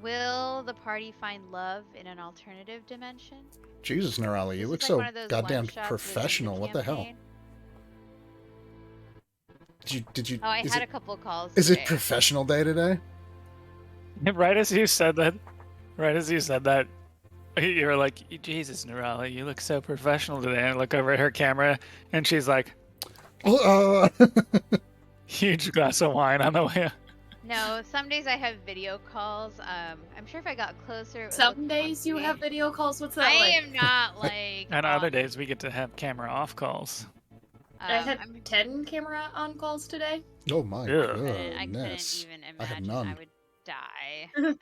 Will the party find love in an alternative dimension? Jesus, Nerali, you This look is like so one of those goddamn lunch shots professional. What the hell? campaign. Did you? Oh, I is had it, a couple calls Is today. it professional day today? Right as you said that, you were like, Jesus, Nerali, you look so professional today. And I look over at her camera, and she's like, huge glass of wine on the way. No, some days I have video calls. I'm sure if I got closer. Some days you have video calls. What's that I like? am not like. And other days we get to have camera off calls. I had 10 camera on calls today. Oh my Ugh. I couldn't goodness. even I have imagine none. I would die.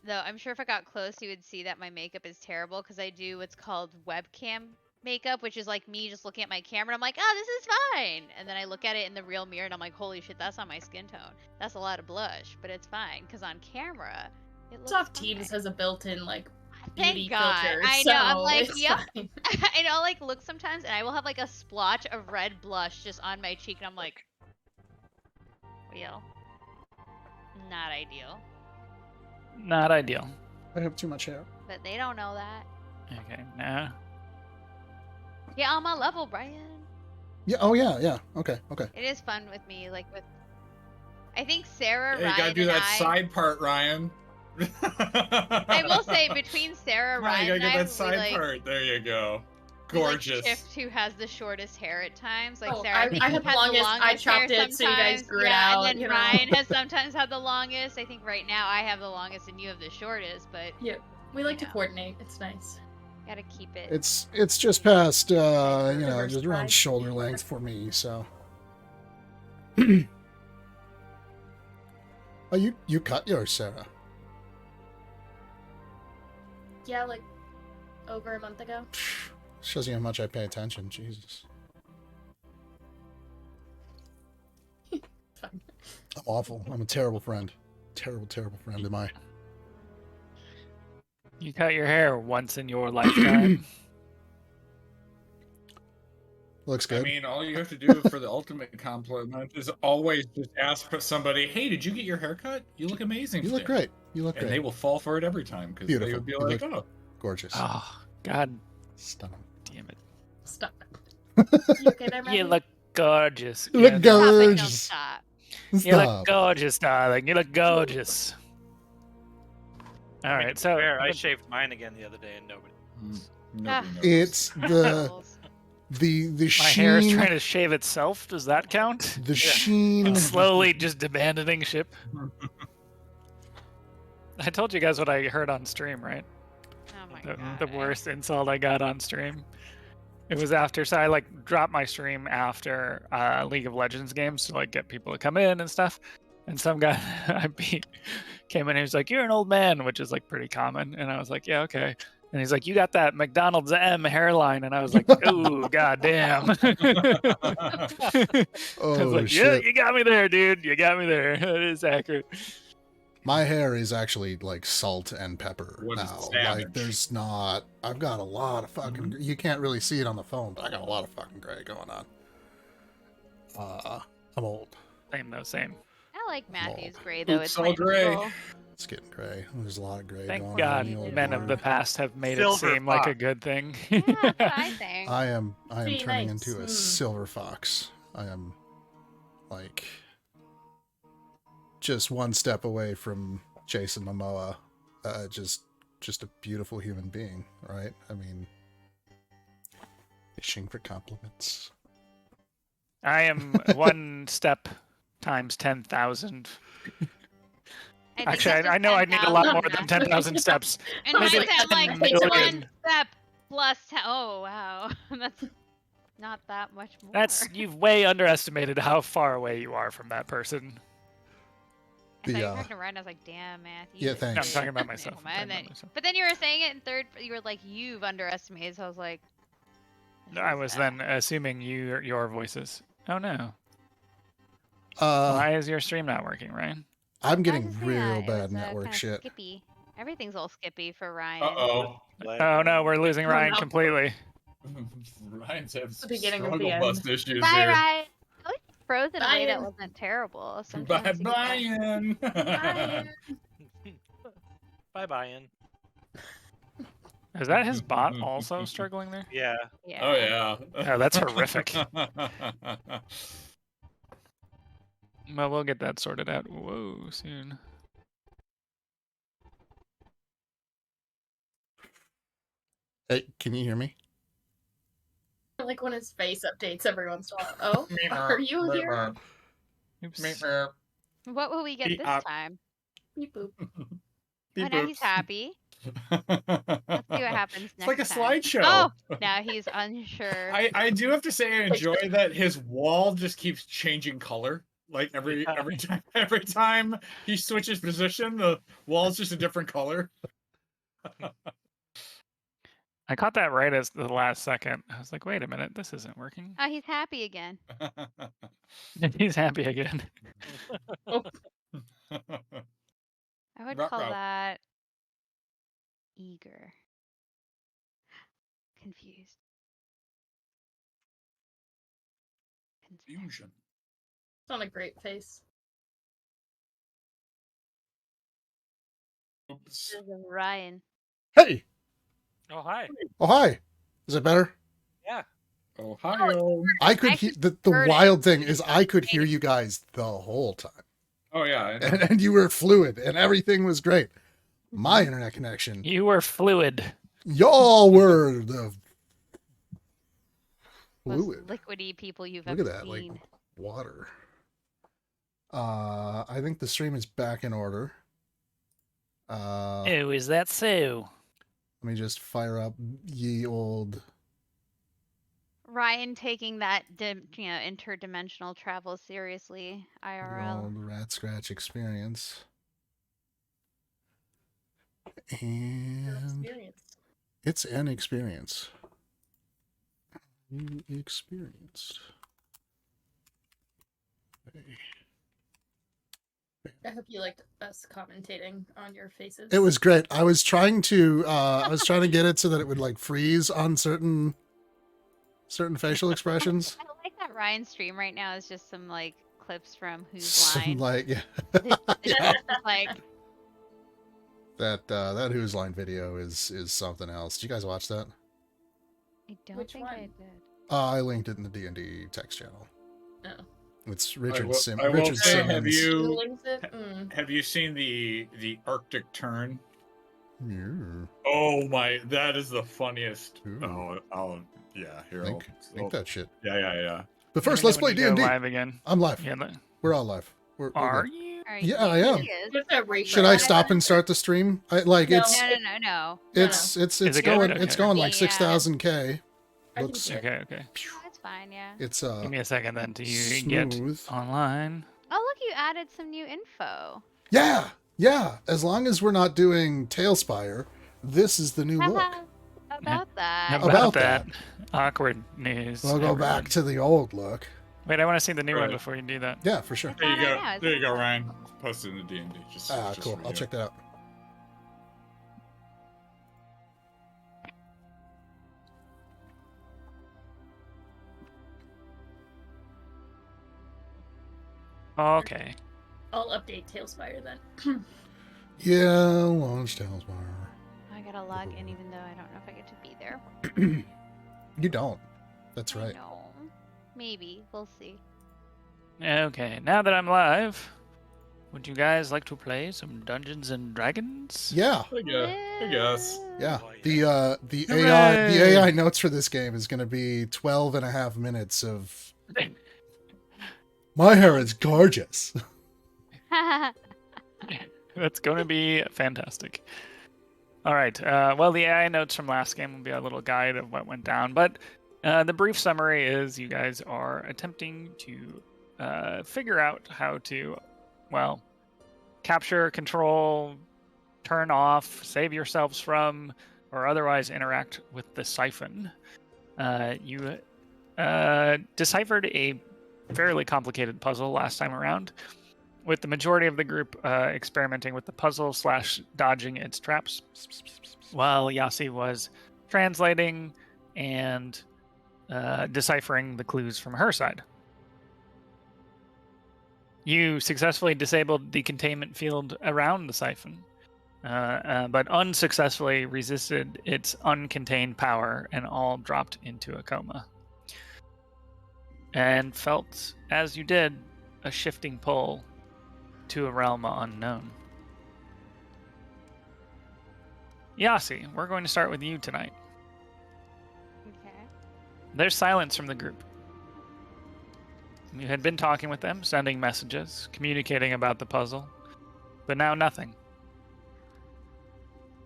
Though I'm sure if I got close, you would see that my makeup is terrible because I do what's called webcam makeup, which is like me just looking at my camera and I'm like, oh, this is fine. And then I look at it in the real mirror and I'm like, holy shit, that's not my skin tone. That's a lot of blush, but it's fine because on camera, it looks Soft fine. Teams has a built-in like Thank beauty God. filter. I know. I'm so like, it's yep. fine. And I'll like look sometimes and I will have like a splotch of red blush just on my cheek and I'm like, well, not ideal. Not ideal. I have too much hair. But they don't know that. Okay, now. Yeah, on my level, Brian. Yeah. Oh yeah. Yeah. Okay. Okay. It is fun with me, like with. I think Sarah, Yeah, Ryan, you gotta do and that I. side part, Ryan. I will say between Sarah, Come on, Ryan, you gotta and get I, that side we, like, part. There you go. we, like, Gorgeous. shift who has the shortest hair at times. Like Oh, Sarah, I think had you the had longest, I hair chopped it so you guys sometimes. grew it Yeah, out, and then you know. Ryan has sometimes had the longest. I think right now I have the longest and you have the shortest, but Yeah, we like to know. coordinate. It's nice. gotta keep it. It's just past you know, just around Diversified. shoulder length for me. So. Oh, you cut yours, Sarah. Yeah, like over a month ago. Shows you how much I pay attention. Jesus. Fine. I'm awful. I'm a terrible friend. Terrible, terrible friend am I. You cut your hair once in your lifetime. Looks I good. mean, all you have to do for the ultimate compliment is always just ask for somebody, hey, did you get your hair cut? You look amazing You look today." great. You look And great. they will fall for it every time because they Beautiful. would be You like, look- oh. Gorgeous. Oh, God Stunning. damn it. Stop it. You okay there, You Maggie? look gorgeous. You look Yeah, Stop it, don't gorgeous. stop. You Stop. look gorgeous, darling. You look gorgeous. All I mean, right, to be so fair, I shaved mine again the other day and nobody. Nobody knows. It's the my sheen. hair is trying to shave itself. Does that count? The sheen. I'm slowly just abandoning ship. I told you guys what I heard on stream, right? Oh my The, god. the worst insult I got on stream. It was after, so I like dropped my stream after League of Legends games to like get people to come in and stuff. And some guy I beat came in and he was like, "You're an old man," which is like pretty common. And I was like, "Yeah, okay." And he's like, "You got that McDonald's M hairline," and I was like, "Ooh, goddamn!" I Oh was like, shit. "Yeah, you got me there, dude. You got me there. That is accurate." My hair is actually like salt and pepper What is now. savage? Like there's not. I've got a lot of fucking. You can't really see it on the phone, but I got a lot of fucking gray going on. I'm old. Same though, same. I like Matthew's gray though. It's It's all gray. whimsical. It's getting gray. There's a lot of gray Thank going God on. In the old men of the world. past have made Silver it seem like a fox. good thing. Yeah, that's what I think. I am Pretty turning nice. into a silver fox. I am like just one step away from Jason Momoa. Just a beautiful human being, right? I mean, fishing for compliments. I am one step times 10,000. Actually, I know I need a lot more than 10,000 steps. And Maybe mine's at like 10 million. 1 step plus 10. Oh wow, that's not that much more. You've way underestimated how far away you are from that person. I thought you the, were talking to Ryan. I was like, damn, Matthew. Yeah, is thanks. No, I'm big. talking about myself. And I'm then- talking about myself. But then you were saying it in third. You were like, you've underestimated. So I was like, No, I was then assuming your voices. Oh no. Uh, Why is your stream not working, Ryan? I'm I getting was just real saying that. It bad was, network kinda shit. Skippy. Everything's all skippy for Ryan. Uh-oh. Oh no, we're losing Oh, Ryan no. completely. Ryan's have The beginning of struggle the bus issues Bye, here. Ryan. frozen away that Bye-in. wasn't terrible. Bye Sometimes you get that- bye. Bye bye, Ian. Is that his bot also struggling there? Yeah. Yeah. Oh yeah. Oh, that's horrific. Well, we'll get that sorted out. Whoa, soon. Hey, can you hear me? Like when his face updates every once in a while. Oh, are you here? Oops. What will we get Beep, this up. time? Beep boop. Oh, now he's happy. Let's see what happens It's next like a time. slideshow. Oh, now he's unsure. I do have to say I enjoy that his wall just keeps changing color. Like every time he switches position, the wall's just a different color. I caught that right as the last second. I was like, wait a minute, this isn't working. Oh, he's happy again. He's happy again. I would call Ruh-roh. that eager. Confused. Fusion. It's on a great face. Oops. This is Ryan. Hey! Oh, hi. Oh, hi. Is it better? Yeah. Ohio. I could I hear just the heard it. wild thing is I could hear you guys the whole time. Oh yeah. I know. And you were fluid and everything was great. My internet connection. You were fluid. Y'all were the Most fluid. liquidy people you've Look ever at that, like seen. water. I think the stream is back in order. Oh, is that so? Let me just fire up ye old. Ryan taking that interdimensional travel seriously, Ye IRL. old Ratscratch experience. And Experience. it's an experience. You experienced. I hope you liked us commentating on your faces. It was great. I was trying to get it so that it would like freeze on certain facial expressions. I like that Ryan's stream right now is just some like clips from Who's Some, Line. like yeah. It's just, like that Who's Line video is something else. Did you guys watch that? I don't Which think I one? did. I linked it in the D&D text channel. Oh. It's Richard I will Richard say, Simmons. have Who you links it? Mm. have you seen the Arctic Turn? Yeah. Oh my, that is the funniest. Ooh. Oh yeah, here. Link that shit. Yeah. But first, Let let's me play know when you go D&D. live again. I'm live. Yeah, We're all live. We're are good. you? Are Yeah, I am. you? What's that rate? Should I stop and start the stream? It's No. it's Is it going good? it's Okay. going like Yeah. 6,000K. I can Looks see it. Okay, okay. That's fine, yeah. it's Give me a second then to get smooth. online. Oh, look, you added some new info. Yeah. As long as we're not doing Tailspire, this is the new look. About that. How About about that. that? Awkward news. We'll go everyone. back to the old look. Wait, I want to see the new one Right. before you do that. Yeah, for sure. It's There you on go. right now, There you isn't go, it? Ryan. Posted in the D&D. Just Cool. for I'll you. check that out. Okay. I'll update Tailspire then. Yeah, launch Tailspire. I gotta log in even though I don't know if I get to be there. You don't. That's right. No. Maybe. We'll see. Okay, now that I'm live, would you guys like to play some Dungeons and Dragons? Yeah. I guess. Yeah. Oh, The Hooray! AI notes for this game is going to be 12 and a half minutes of my hair is gorgeous. That's going to be fantastic. All right. Well, the AI notes from last game will be a little guide of what went down, but the brief summary is you guys are attempting to figure out how to, well, capture, control, turn off, save yourselves from, or otherwise interact with the siphon. You deciphered a fairly complicated puzzle last time around, with the majority of the group experimenting with the puzzle / dodging its traps, while Yasi was translating and deciphering the clues from her side. You successfully disabled the containment field around the siphon, but unsuccessfully resisted its uncontained power and all dropped into a coma. And felt, as you did, a shifting pull to a realm unknown. Yasi, we're going to start with you tonight. Okay. There's silence from the group. You had been talking with them, sending messages, communicating about the puzzle, but now nothing.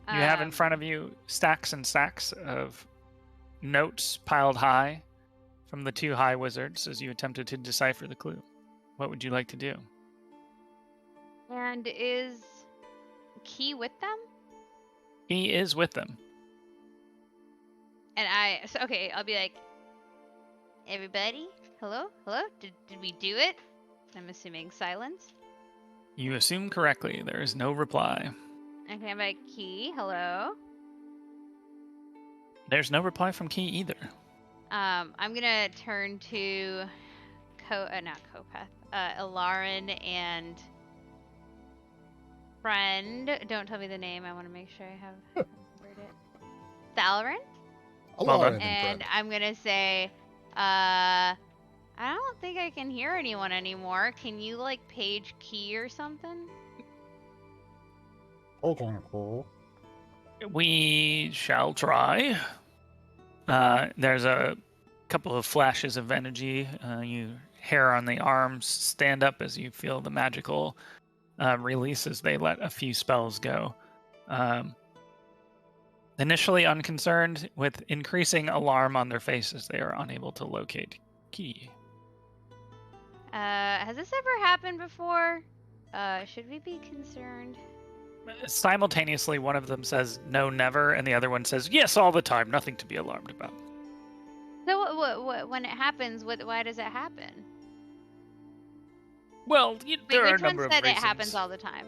You have in front of you stacks and stacks of notes piled high from the two high wizards as you attempted to decipher the clue. What would you like to do? And is Key with them? He is with them. And okay, I'll be like, everybody, hello? Did we do it? I'm assuming silence. You assume correctly. There is no reply. Okay, I'm like, Key, hello? There's no reply from Key either. I'm gonna turn to not Kopeth, Ilarin and friend. Don't tell me the name. I want to make sure I have heard it. Valorin? Alarin And I'm gonna say, I don't think I can hear anyone anymore. Can you like page Key or something? Okay, cool. We shall try. There's a couple of flashes of energy. You hair on the arms stand up as you feel the magical release as they let a few spells go. Initially unconcerned, with increasing alarm on their faces, they are unable to locate Key. Has this ever happened before? Should we be concerned? Simultaneously, one of them says, no, never, and the other one says, yes, all the time, nothing to be alarmed about. So when it happens, why does it happen? Well, there are a Which one number of said reasons. it happens all the time?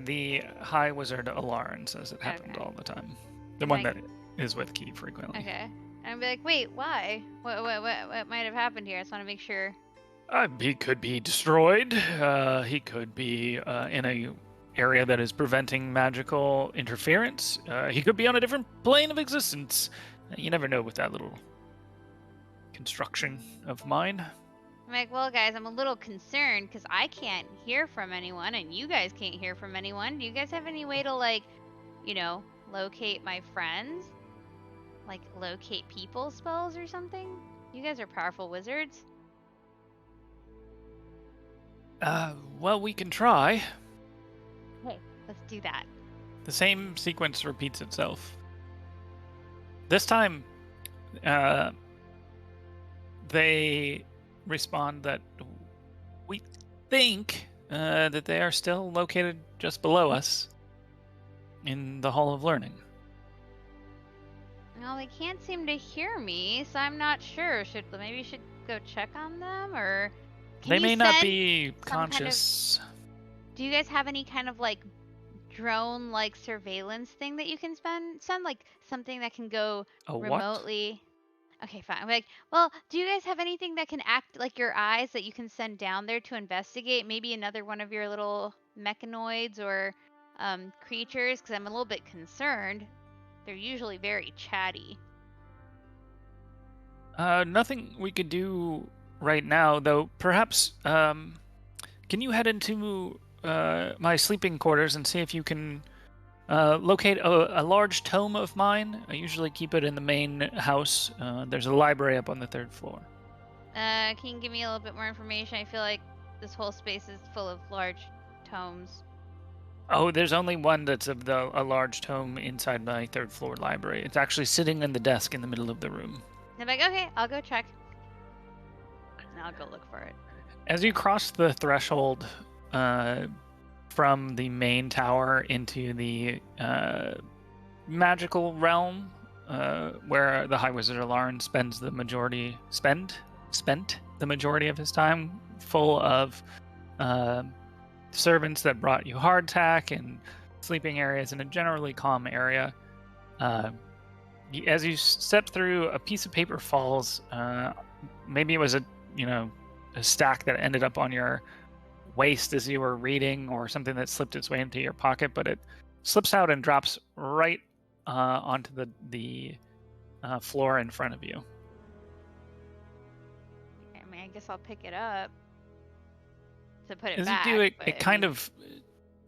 The High Wizard Alarin says it happens all the time. The one that is with Key frequently. Okay. And I'd be like, wait, why? What might have happened here? I just want to make sure. He could be destroyed. He could be in a area that is preventing magical interference. He could be on a different plane of existence. You never know with that little construction of mine. I'm like, well, guys, I'm a little concerned because I can't hear from anyone and you guys can't hear from anyone. Do you guys have any way to, like, locate my friends? Like, locate people spells or something? You guys are powerful wizards. Well, we can try. Hey, let's do that. The same sequence repeats itself. This time, they respond that we think that they are still located just below us in the Hall of Learning. Well, they can't seem to hear me, so I'm not sure. Maybe we should go check on them, or They may not be conscious. Do you guys have any kind of like drone like surveillance thing that you can send like something that can go remotely? Okay, fine. I'm like, well, do you guys have anything that can act like your eyes that you can send down there to investigate? Maybe another one of your little mechanoids or creatures, because I'm a little bit concerned. They're usually very chatty. Nothing we could do right now, though. Perhaps, can you head into my sleeping quarters and see if you can locate a large tome of mine? I usually keep it in the main house. There's a library up on the 3rd floor. Can you give me a little bit more information? I feel like this whole space is full of large tomes. Oh, there's only one that's of a large tome inside my 3rd floor library. It's actually sitting in the desk in the middle of the room. I'm like, okay, I'll go check. And I'll go look for it. As you cross the threshold from the main tower into the magical realm, where the High Wizard Alarin spent the majority of his time, full of servants that brought you hardtack and sleeping areas in a generally calm area. As you step through, a piece of paper falls. Maybe it was a stack that ended up on your waist as you were reading, or something that slipped its way into your pocket, but it slips out and drops right onto the floor in front of you. I mean, I guess I'll pick it up to put it As back. you do it, but, it I kind mean, of,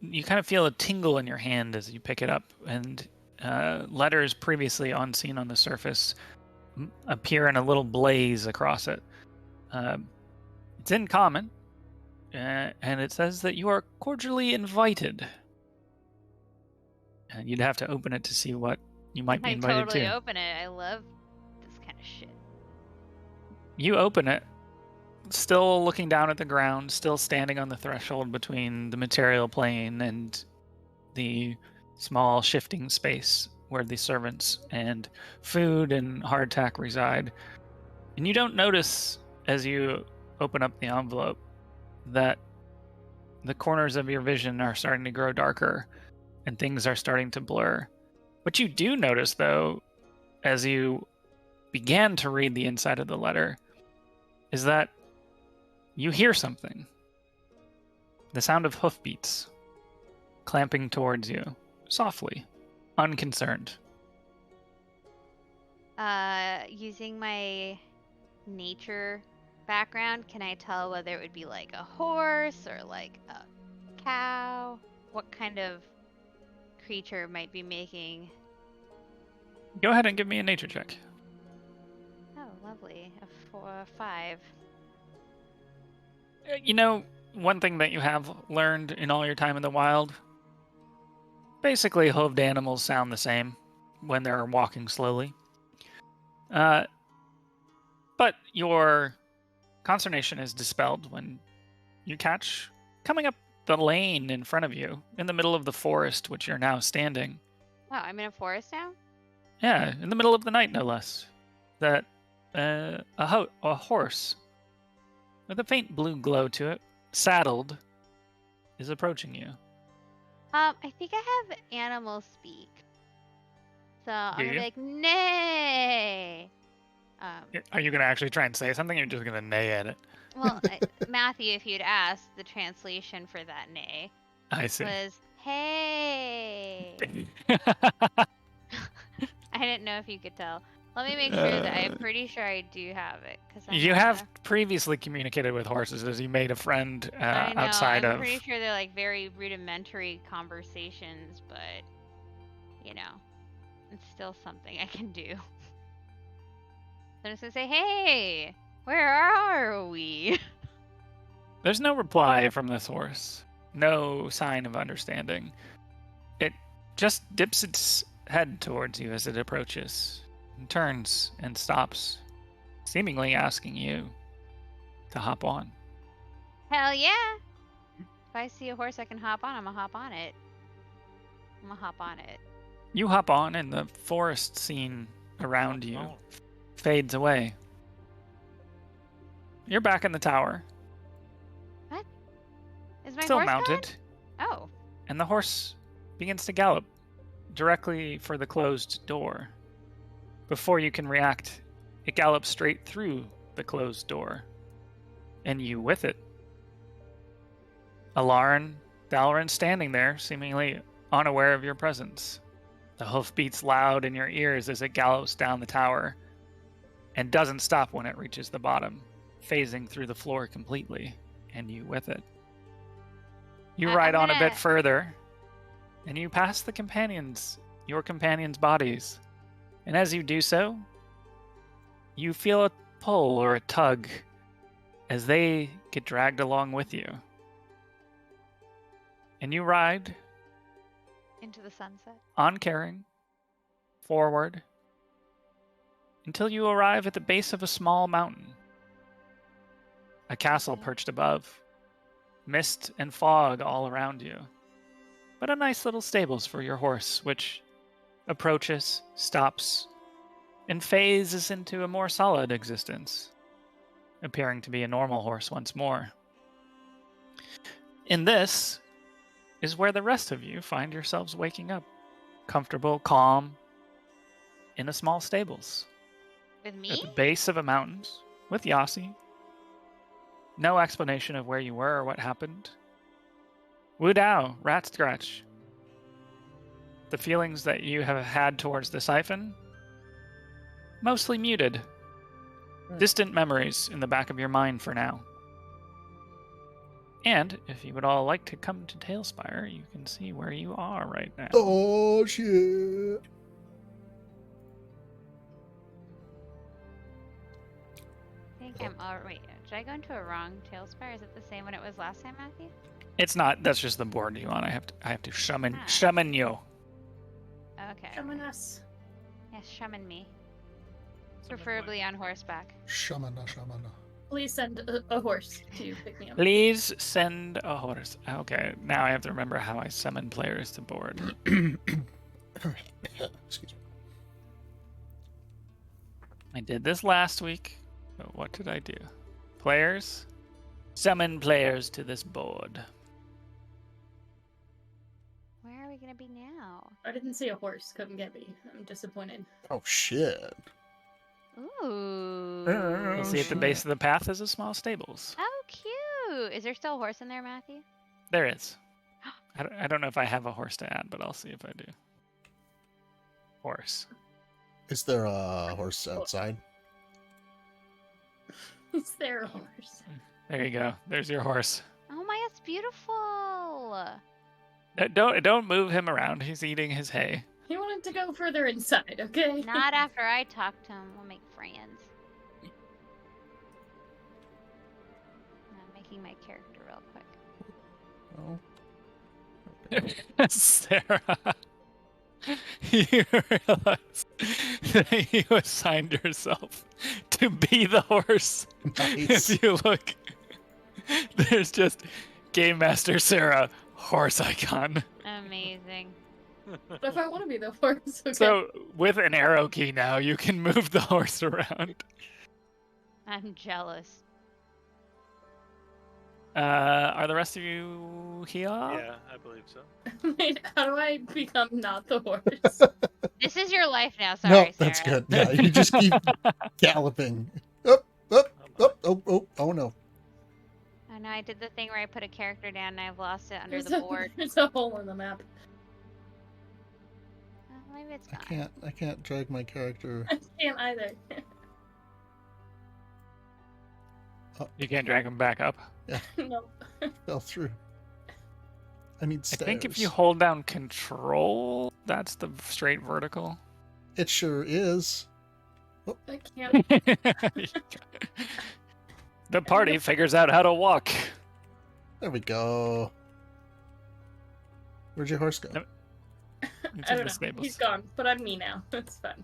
you kind of feel a tingle in your hand as you pick it up, and letters previously unseen on the surface appear in a little blaze across it. It's in common, and it says that you are cordially invited. And you'd have to open it to see what you might be I invited totally to. open it. I love this kind of shit. You open it, still looking down at the ground, still standing on the threshold between the material plane and the small shifting space where the servants and food and hardtack reside. And you don't notice, as you open up the envelope, that the corners of your vision are starting to grow darker and things are starting to blur. What you do notice, though, as you began to read the inside of the letter, is that you hear something. The sound of hoofbeats clamping towards you, softly, unconcerned. Using my nature background, can I tell whether it would be like a horse or like a cow? What kind of creature might be making? Go ahead and give me a nature check. Oh, lovely. A 5. You know, one thing that you have learned in all your time in the wild, basically hooved animals sound the same when they're walking slowly. But your consternation is dispelled when you catch, coming up the lane in front of you, in the middle of the forest which you're now standing. Oh, I'm in a forest now? Yeah, in the middle of the night, no less. That a horse with a faint blue glow to it, saddled, is approaching you. I think I have animal speak. So I'm Do gonna you? be like, nay. Are you going to actually try and say something, or you're just going to neigh at it? Well, Matthew, if you'd asked, the translation for that nay I see. was, hey. I didn't know if you could tell. Let me make sure that I'm pretty sure I do have it. You have previously communicated with horses as you made a friend I know, outside I'm of... pretty sure they're like very rudimentary conversations, but, you know, it's still something I can do. So I'm just gonna say, hey, where are we? There's no reply from this horse. No sign of understanding. It just dips its head towards you as it approaches, and turns and stops, seemingly asking you to hop on. Hell yeah! If I see a horse I can hop on, I'm gonna hop on it. You hop on, and the forest scene around you fades away. You're back in the tower. What? Is my Still horse mounted. gone? Oh. And the horse begins to gallop directly for the closed door. Before you can react, it gallops straight through the closed door, and you with it. Dalrin standing there, seemingly unaware of your presence. The hoof beats loud in your ears as it gallops down the tower, and doesn't stop when it reaches the bottom, phasing through the floor completely, and you with it. You ride on a bit further, and you pass your companions' bodies. And as you do so, you feel a pull or a tug as they get dragged along with you. And you ride Into the sunset. on caring, forward, until you arrive at the base of a small mountain. A castle perched above, mist and fog all around you, but a nice little stables for your horse, which approaches, stops, and phases into a more solid existence, appearing to be a normal horse once more. In this is where the rest of you find yourselves waking up, comfortable, calm, in a small stables. With me? At the base of a mountain, with Yasi, No explanation of where you were or what happened. Wudao, Ratscratch. The feelings that you have had towards the siphon? Mostly muted. Distant memories in the back of your mind for now. And if you would all like to come to Tailspire, you can see where you are right now. Oh, shit. I think I'm all wait. Did I go into a wrong Tailspire? Is it the same one it was last time, Matthew? It's not. That's just the board you want. I have to summon Ah. summon you. Okay. Summon us. Yes, summon me. Summon Preferably on horseback. Shamana. Please send a horse to pick me up. Please send a horse. Okay, now I have to remember how I summon players to board. Excuse me. I did this last week, but what did I do? Players? Summon players to this board. Where are we gonna be now? I didn't see a horse. Couldn't get me. I'm disappointed. Oh, shit. Ooh. You'll see at the base of the path is a small stables. Oh, cute. Is there still a horse in there, Matthew? There is. I don't know if I have a horse to add, but I'll see if I do. Horse. Is there a horse outside? Is there a horse? There you go. There's your horse. Oh my, it's beautiful. Don't move him around. He's eating his hay. He wanted to go further inside, okay? Not after I talk to him. We'll make friends. I'm making my character real quick. Oh. Sarah, you realize that you assigned yourself to be the horse. Nice. If you look, there's just Game Master Sarah, horse icon. Amazing. But if I want to be the horse, okay. So with an arrow key now, you can move the horse around. I'm jealous. Are the rest of you here? Yeah, I believe so. Wait, how do I become not the horse? This is your life now. Sorry, No, Sarah. that's good. Yeah, you just keep galloping. Up, up, up, oh no. I know I did the thing where I put a character down and I've lost it under the board. There's a hole in the map. Maybe it's I gone. can't drag my character. I can't either. You can't drag him back up. No. Fell through. I need I stairs. think if you hold down control, that's the straight vertical. It sure is. I can't. The party figures out how to walk. There we go. Where'd your horse go? Nope. It's I in don't the know. stables. He's gone, but I'm me now. It's fine.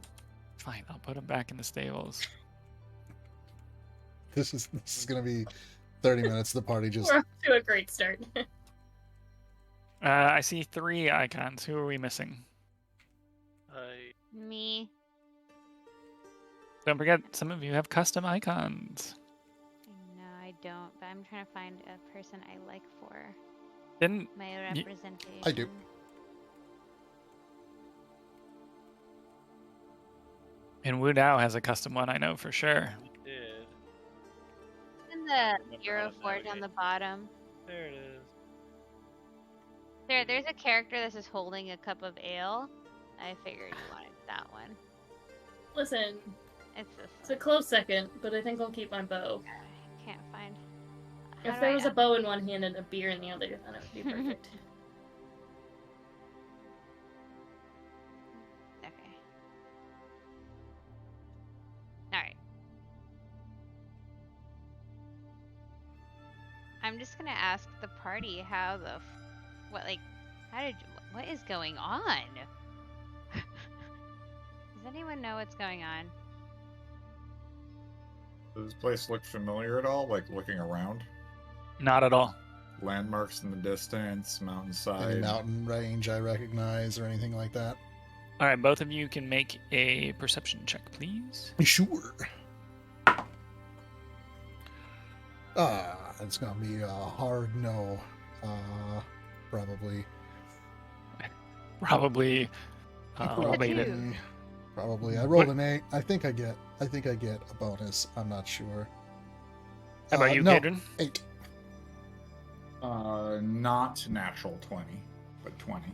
Fine, I'll put him back in the stables. This is gonna be 30 minutes. The party just. We're off to a great start. I see 3 icons. Who are we missing? Me. Don't forget, some of you have custom icons. No, I don't. But I'm trying to find a person I like for Didn't my Ye- representation. I do. and Wudao has a custom one, I know for sure. We did. In the Remember Hero how to Forge on navigate. the bottom. There it is. There's a character that's just holding a cup of ale. I figured you wanted that one. Listen, It's this it's a one. close second, but I think I'll keep my bow. I can't find. If How there do was I- a bow in one hand and a beer in the other, then it would be perfect. Okay. Alright. I'm just gonna ask the party how the what is going on? Does anyone know what's going on? Does this place look familiar at all? Like looking around? Not at all. Landmarks in the distance, Any mountainside. mountain range I recognize or anything like that? All right, both of you can make a perception check, please. Sure. It's gonna be a hard no. Probably. Probably. I'll make it. Probably. I rolled an 8. I think I get a bonus. I'm not sure. How about you, no, Kaydren? 8. Not natural 20, but 20.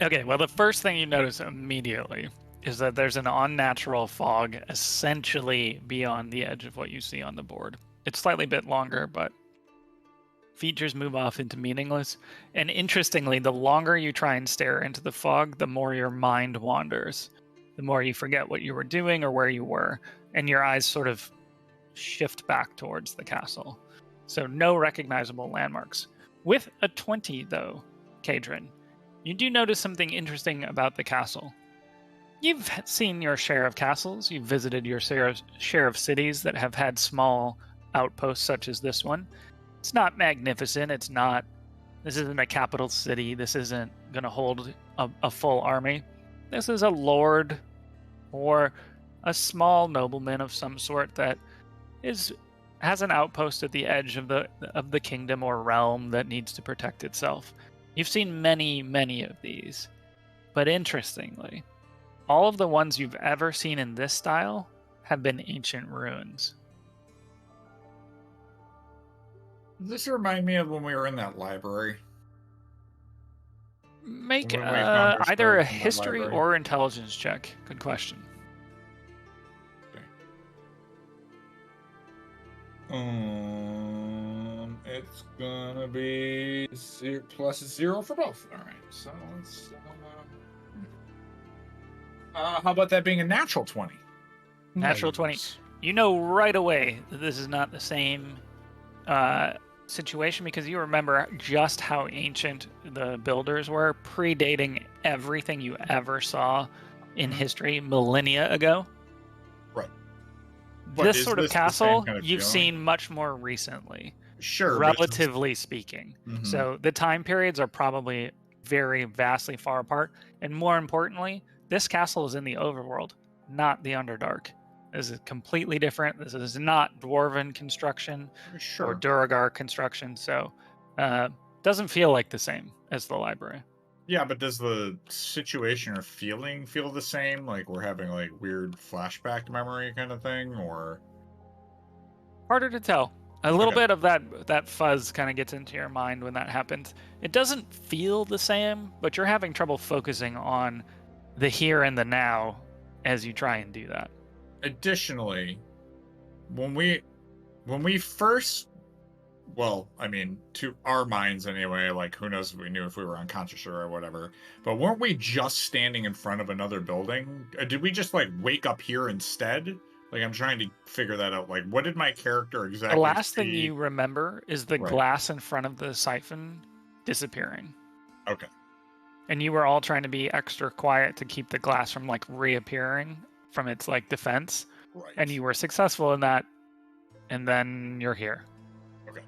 Okay, well, the first thing you notice immediately is that there's an unnatural fog essentially beyond the edge of what you see on the board. It's slightly bit longer, but features move off into meaningless. And interestingly, the longer you try and stare into the fog, the more your mind wanders. The more you forget what you were doing or where you were, and your eyes sort of shift back towards the castle. So no recognizable landmarks. With a 20, though, Kaydren, you do notice something interesting about the castle. You've seen your share of castles, you've visited your share of cities that have had small outposts such as this one. It's not magnificent, this isn't a capital city, this isn't going to hold a full army. This is a lord or a small nobleman of some sort that has an outpost at the edge of the kingdom or realm that needs to protect itself. You've seen many of these, but interestingly, all of the ones you've ever seen in this style have been ancient ruins. Does this remind me of when we were in that library? Make When we found our either a stuff in that history library. or intelligence check. Good question. It's gonna be +0 for both. All right, so let's. How about that being a natural 20? Natural 20. You know right away that this is not the same situation because you remember just how ancient the builders were, predating everything you ever saw in history millennia ago. Right. This sort of the same castle kind of you've feeling? seen much more recently, Sure, but it's just- relatively speaking. Mhm. So the time periods are probably very vastly far apart. And more importantly, this castle is in the overworld, not the Underdark. This is completely different. This is not dwarven construction Sure. or Duragar construction, so doesn't feel like the same as the library. Yeah, but does the situation or feeling feel the same? Like we're having like weird flashback memory kind of thing, or Harder to tell. A little Okay. bit of that fuzz kind of gets into your mind when that happens. It doesn't feel the same, but you're having trouble focusing on the here and the now as you try and do that. additionally, when we first, well, I mean, to our minds anyway, like who knows if we knew if we were unconscious or whatever, but weren't we just standing in front of another building? Did we just like wake up here instead? Like I'm trying to figure that out. Like what did my character exactly The last thing see? you remember is the Right. glass in front of the siphon disappearing. Okay. And you were all trying to be extra quiet to keep the glass from like reappearing from its like defense. Right. And you were successful in that, and then you're here. Okay.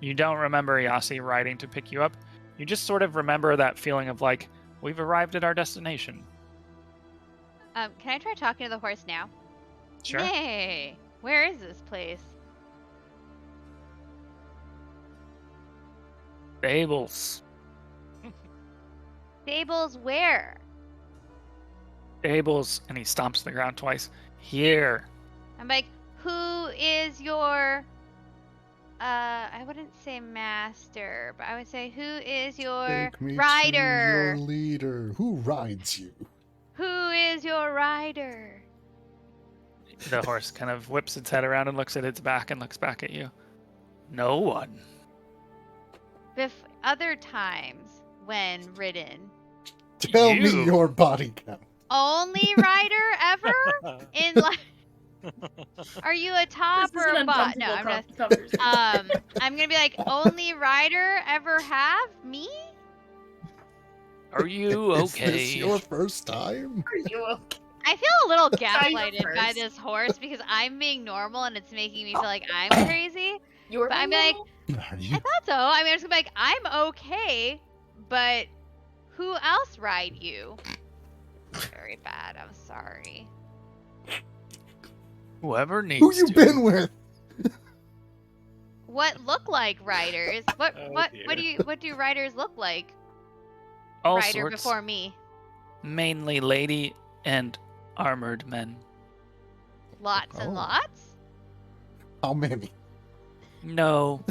You don't remember Yasi riding to pick you up. You just sort of remember that feeling of like, we've arrived at our destination. Can I try talking to the horse now? Sure. Hey, where is this place? Stables. Stables where? Stables. And he stomps the ground twice. Here. I'm like, who is your I wouldn't say master, but I would say who is your Take me rider? to your leader. Who rides you? Who is your rider? The horse kind of whips its head around and looks at its back and looks back at you. No one. Other times when ridden, Tell You. me your body count. only rider ever in life. Are you a top This or is a an bot? No, uncomfortable I'm gonna. conversation. I'm gonna be like, only rider ever have me? Are you Is this okay? your first time? Are you okay? I feel a little you gaslighted by first? this horse because I'm being normal and it's making me feel like I'm crazy. You were But I'm being like, Are I you? thought so. I mean, I'm just gonna be like, I'm okay, but who else ride you? Very bad. I'm sorry. Whoever needs Who you to. been with? What look like riders? What Oh, what do riders look like? All Rider sorts. before me. Mainly lady and armored men. Lots and Oh. lots. How many? No.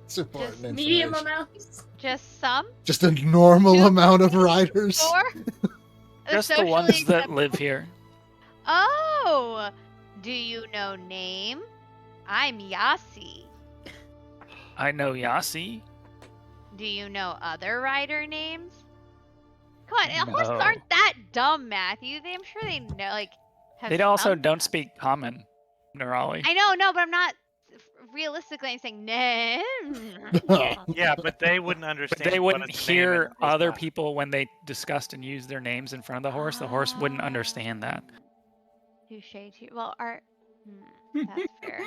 It's important Just Medium information. amounts. Just some? Just a normal Two, amount of riders. 4? Just the Socially ones that acceptable? live here. Oh! Do you know name? I'm Yasi. I know Yasi. Do you know other rider names? Come on, horses No. aren't that dumb, Matthew. I'm sure they know, like, have They also some don't stuff. speak common, Nerali. I know, no, but I'm not realistically. I'm saying name. Yeah, but they wouldn't But understand. they what wouldn't its name hear and was other not. people when they discussed and used their names in front of the horse. The horse wouldn't understand that. Touche. Well, that's fair.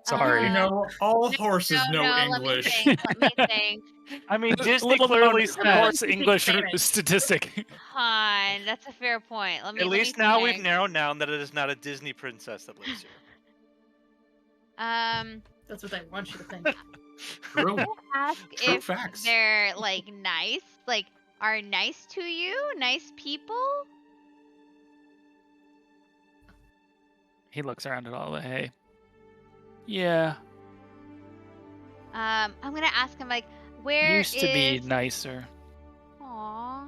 Sorry. You know, all horses know Let me English. think. Let me think. I mean, Disney Little clearly known said. horse English Spanish. statistic. Fine, that's a fair point. Let me. At let me least now we've think. narrowed down that it is not a Disney princess that lives here. That's what I want you to think. True. Ask True if facts. they're like nice, like are nice to you, nice people. He looks around at all the hay. Yeah. I'm gonna ask him like, where Used to be is- nicer. Aw.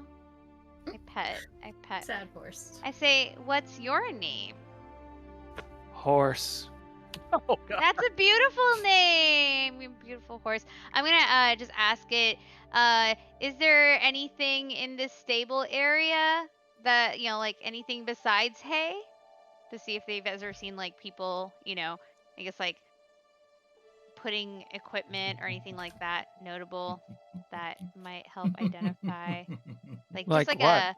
I pet. Sad horse. I say, what's your name? Horse. Oh god. That's a beautiful name. You beautiful horse. I'm gonna just ask it. Is there anything in this stable area that like anything besides hay? To see if they've ever seen like people, I guess like putting equipment or anything like that notable that might help identify. Like Like just what?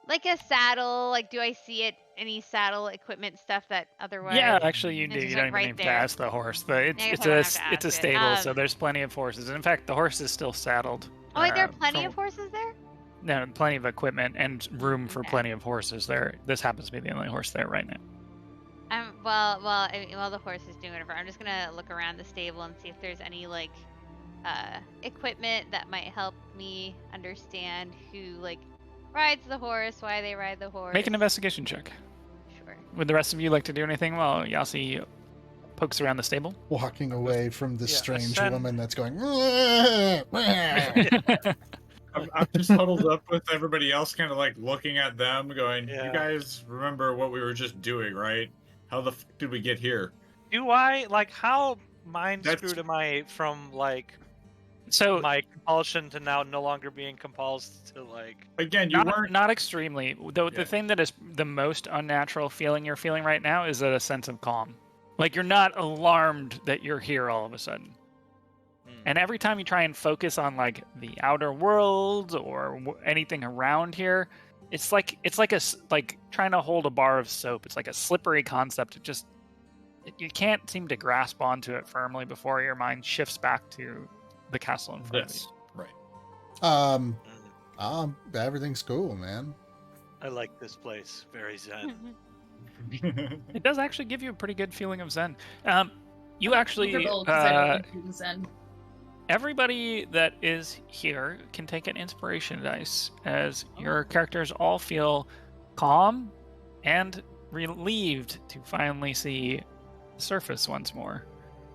like a saddle. Like, do I see any saddle equipment stuff that otherwise? Yeah, actually, you It's do. just, You like, don't even right have to there. ask the horse. It's I guess it's I don't a have to it's a ask it. stable, so there's plenty of horses. In fact, the horse is still saddled. Oh, wait, there are plenty from- of horses there. No, plenty of equipment and room for Okay. plenty of horses there. This happens to be the only horse there right now. While the horse is doing whatever, I'm just gonna look around the stable and see if there's any like equipment that might help me understand who like rides the horse, why they ride the horse. Make an investigation check. Sure. Would the rest of you like to do anything while Yasi pokes around the stable? Walking away from this Yeah, strange ascend. woman that's going. I'm just huddled up with everybody else, kind of like looking at them, going, Yeah. "You guys remember what we were just doing, right? How the f did we get here?" Do I like how mind That's- screwed am I from like So my compulsion to now no longer being compulsed to like? Again, you weren't. not extremely. The Yeah. thing that is the most unnatural feeling you're feeling right now is a sense of calm. Like you're not alarmed that you're here all of a sudden. And every time you try and focus on like the outer world or anything around here, it's like trying to hold a bar of soap. It's like a slippery concept. You can't seem to grasp onto it firmly before your mind shifts back to the castle in front Yes, right. Everything's cool, man. I like this place. Very zen. of you. It does actually give you a pretty good feeling of zen. You actually Comfortable 'cause I don't think you zen. everybody that is here can take an inspiration dice as your characters all feel calm and relieved to finally see the surface once more.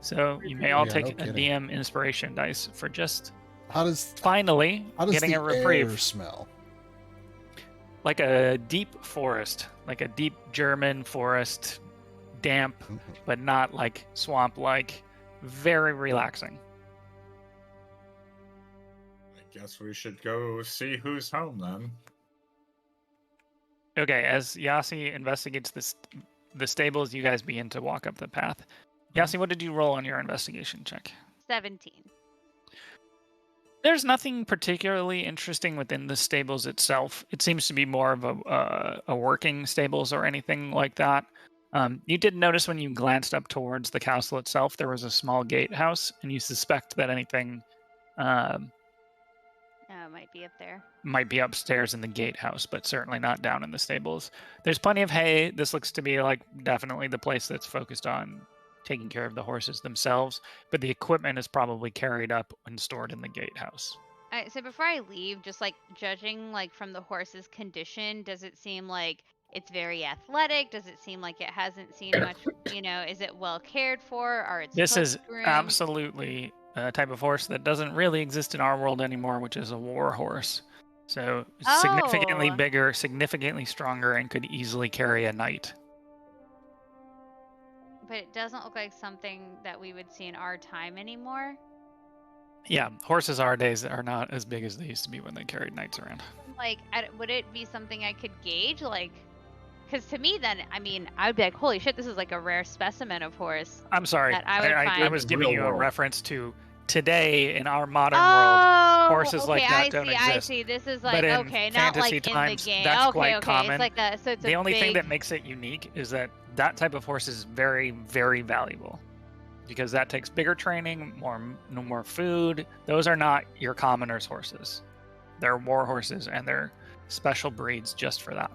So you may all Yeah, take no a kidding. DM inspiration dice for just How does finally getting the a reprieve. air smell? Like a deep forest, like a deep German forest, damp, but not like swamp-like, very relaxing. I guess we should go see who's home then. Okay, as Yasi investigates the stables, you guys begin to walk up the path. Yasi, what did you roll on your investigation check? 17. There's nothing particularly interesting within the stables itself. It seems to be more of a working stables or anything like that. You did notice when you glanced up towards the castle itself, there was a small gatehouse, and you suspect that anything It might be up there. might be upstairs in the gatehouse, but certainly not down in the stables. There's plenty of hay. This looks to be like definitely the place that's focused on taking care of the horses themselves, but the equipment is probably carried up and stored in the gatehouse. Alright, so before I leave, just like judging like from the horse's condition, does it seem like it's very athletic? Does it seem like it hasn't seen much? Is it well cared for? Are its This hoofs is groomed? absolutely a type of horse that doesn't really exist in our world anymore, which is a war horse. So significantly Oh. bigger, significantly stronger, and could easily carry a knight. But it doesn't look like something that we would see in our time anymore. Yeah, horses our days are not as big as they used to be when they carried knights around. Like, would it be something I could gauge? Like, because to me, then, I mean, I would be like, holy shit, this is like a rare specimen of horse. I'm sorry. That I would I find- was giving Real you a world. reference to today in our modern world. Oh, Horses okay, like that I don't see, exist. I see. This is But like, in okay, not like fantasy in times, the game. that's Okay, quite okay. common. It's like a, so it's The a only thing big... that makes it unique is that that type of horse is very, very valuable. Because that takes bigger training, more food. Those are not your commoners' horses. They're war horses, and they're special breeds just for that.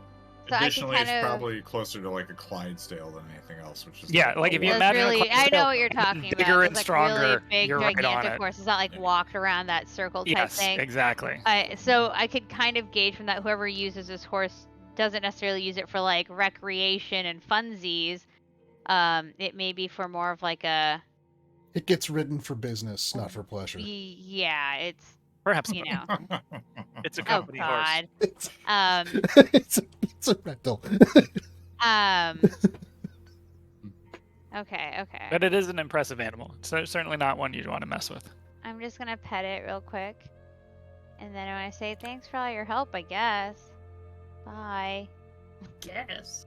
So I could Additionally, it's kind of... probably closer to like a Clydesdale than anything else, which is Yeah, like if you That's imagine a really, I Clydesdale, know what you're and then talking bigger about. and It's like stronger, really big, you're right on gigantic it. horses that like walked around that circle type Yes, thing. exactly. So I could kind of gauge from that whoever uses this horse doesn't necessarily use it for like recreation and funsies. It may be for more of like a... It gets ridden for business, not for pleasure. Yeah, it's, Perhaps. It's a oh company horse. god. It's, Um, it's a rental. Okay. But it is an impressive animal. It's certainly not one you'd want to mess with. I'm just gonna pet it real quick. And then I want to say thanks for all your help, I guess. Bye. Yes.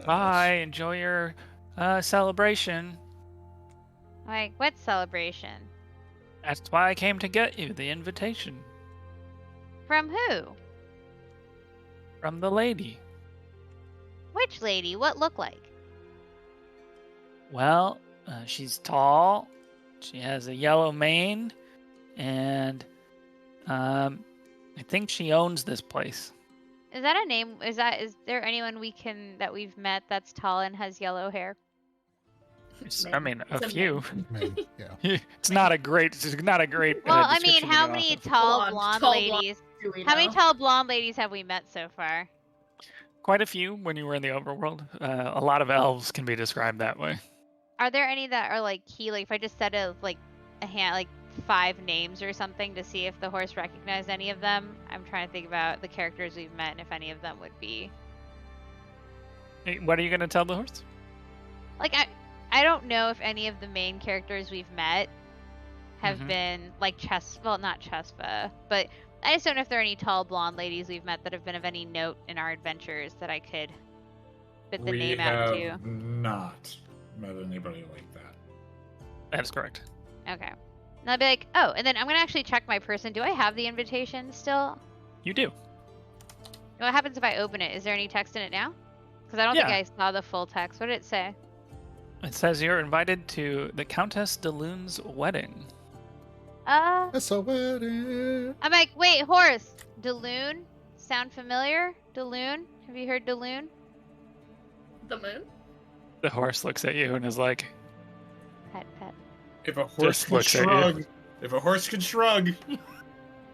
Bye. Enjoy your celebration. Like, what celebration? That's why I came to get you the invitation From who? from the lady. Which lady? What look like? Well, she's tall. She has a yellow mane, and I think she owns this place. Is that a name? Is there anyone that we've met that's tall and has yellow hair? I mean, a It's a few. Man, yeah. It's not a great. It's not a great. Well, I mean, description to how go many off of. tall blonde ladies? Do we How many know? tall blonde ladies have we met so far? Quite a few when you were in the overworld. A lot of elves can be described that way. Are there any that are like key? Like, if I just said like 5 names or something to see if the horse recognized any of them. I'm trying to think about the characters we've met and if any of them would be. Hey, what are you gonna tell the horse? Like, I don't know if any of the main characters we've met have Mhm. been like not Chespa, but I just don't know if there are any tall blonde ladies we've met that have been of any note in our adventures that I could spit the we name out have to. not met anybody like that. That is correct. Okay. And I'll be like, oh, and then I'm gonna actually check my person. Do I have the invitation still? You do. What happens if I open it? Is there any text in it now? Because I don't think Yeah. I saw the full text. What did it say? It says you're invited to the Countess de Lune's wedding. It's a wedding. I'm like, wait, horse. Daloon? Sound familiar? Daloon? Have you heard Daloon? The moon? The horse looks at you and is like, Pet. If a horse Just can looks at you. shrug, if a horse can shrug.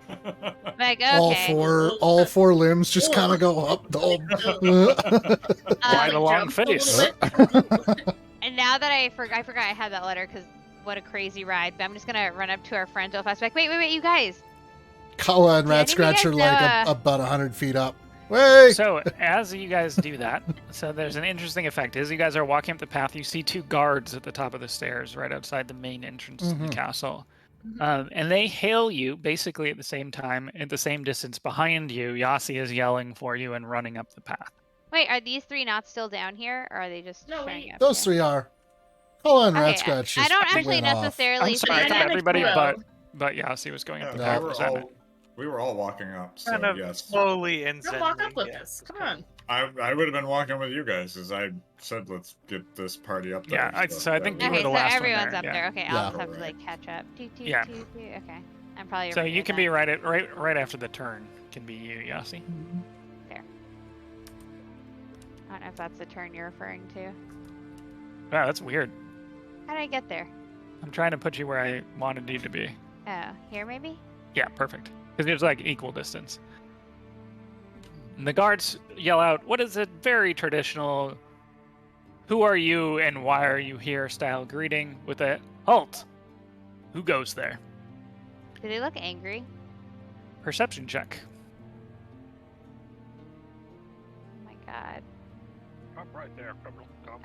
I'm like, okay. All four limbs just kind of go up. quite a long Jump a face. little bit. And now that I forgot I had that letter because what a crazy ride. But I'm just gonna run up to our friends real fast. Like, wait, you guys. Calla and Did any of you Ratscratch are guys, like about 100 feet up. Wait! So as you guys do that, so there's an interesting effect. As you guys are walking up the path, you see 2 guards at the top of the stairs, right outside the main entrance to the Mhm. castle, and they hail you basically at the same time, at the same distance behind you. Yasi is yelling for you and running up the path. Wait, are these 3 not still down here, or are they just No, showing wait. up? Those here? 3 are. Calla and Okay, Ratscratch just I don't actually went off. necessarily I'm sorry, I see thought them. everybody Well. but Yasi was going up the Yeah, path. No. Was that it? we were all walking up, so Kind of yes. slowly and Don't walk up zenly, with yeah. us. Come on. I would have been walking with you guys as I said, let's get this party up there. Yeah, so I think you were Okay, the so last one everyone's there, up yeah. there. Okay, Yeah. I'll just have to like catch up. Yeah. Okay, I'm probably. So over you here can then. be right after the turn. Can be you, Yasi. I don't know if that's the turn you're referring to. Wow, that's weird. How did I get there? I'm trying to put you where I wanted you to be. Oh, here maybe? Yeah, perfect. Because it's like equal distance. And the guards yell out, what is a very traditional, who are you and why are you here style greeting with a halt. Who goes there? Do they look angry? Perception check. Oh my god. Come right there, criminal. Come.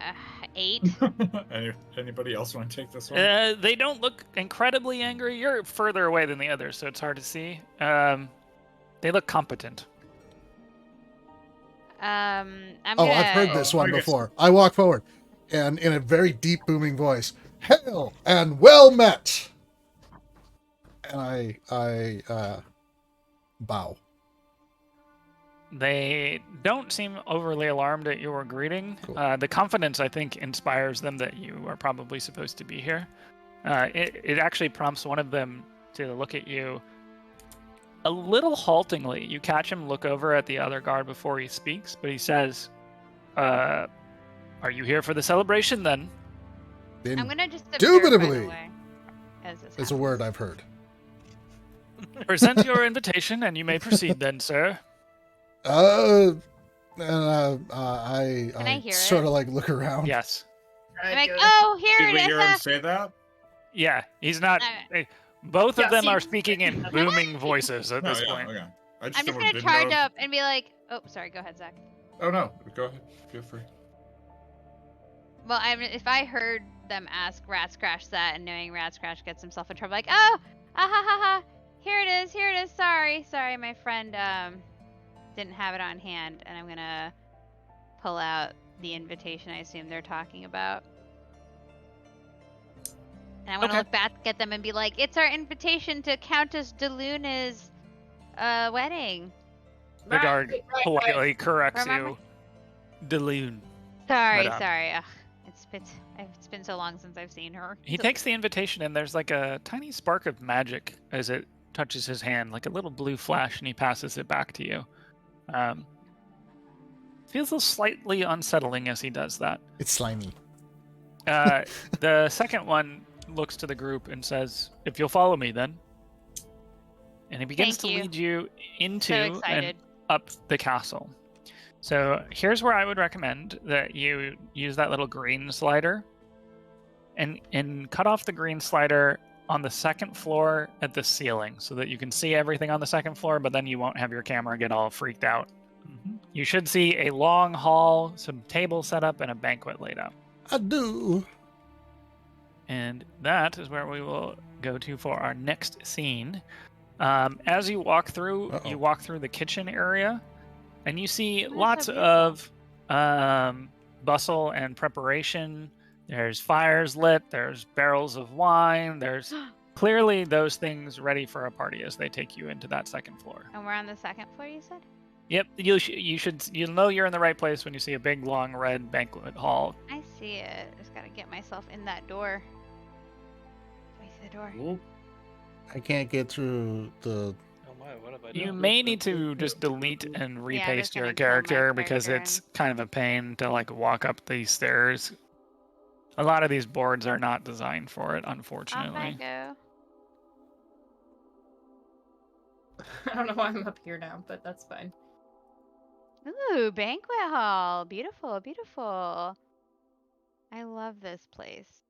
8. Anybody else want to take this one? They don't look incredibly angry. You're further away than the others, so it's hard to see. They look competent. I'm Oh, gonna... I've heard this one I guess- before. I walk forward, and in a very deep, booming voice, "Hail and well met." And I bow. They don't seem overly alarmed at your greeting. Cool. The confidence, I think, inspires them that you are probably supposed to be here. It actually prompts one of them to look at you a little haltingly. You catch him look over at the other guard before he speaks, but he says, are you here for the celebration then? I'm gonna just observe, by the Indubitably. way, as this It's a happens. word I've heard. Present your invitation and you may proceed then, sir. I I hear sort it? of like look around. Yes. I'm like, oh, here Did it we is. hear him say that? Yeah, he's not. Alright. Both of Yeah, them see- are speaking in booming voices at No, this yeah, point. okay. I I'm just didn't gonna know charge if- up and be like, oh, sorry, go ahead, Zach. Oh no, go ahead. Feel free. Well, if I heard them ask Ratscratch that, and knowing Ratscratch gets himself in trouble, like, oh, ah ha ha ha, here it is, sorry, my friend didn't have it on hand, and I'm gonna pull out the invitation I assume they're talking about. And I want to Okay. look back at them and be like, it's our invitation to Countess DeLuna's wedding. The guard politely corrects Remember- you. Deloon. Sorry, on. sorry. Ugh, it's been so long since I've seen her. He takes the invitation and there's like a tiny spark of magic as it touches his hand, like a little blue flash, and he passes it back to you. Feels a little slightly unsettling as he does that. It's slimy. The second one looks to the group and says, if you'll follow me then. And he begins Thank to you. lead you into So and excited. up the castle. So here's where I would recommend that you use that little green slider and cut off the green slider on the second floor at the ceiling so that you can see everything on the second floor, but then you won't have your camera get all freaked out. You should see a long hall, some tables set up, and a banquet laid out. I do. And that is where we will go to for our next scene. As you walk through, Uh-oh. you walk through the kitchen area, and you see so lots of bustle and preparation. There's fires lit, there's barrels of wine, there's clearly those things ready for a party as they take you into that second floor. And we're on the second floor, you said? Yep, you'll know you're in the right place when you see a big long red banquet hall. I see it. Just gotta get myself in that door. I see the door. I can't get through the. Oh my, what have I done? You may need to just delete and I'm repaste just your gonna kill my character because character it's kind of a pain to like walk up these stairs. A lot of these boards are not designed for it, Off I unfortunately. go. I don't know why I'm up here now, but that's fine. Ooh, banquet hall. Beautiful, beautiful. I love this place.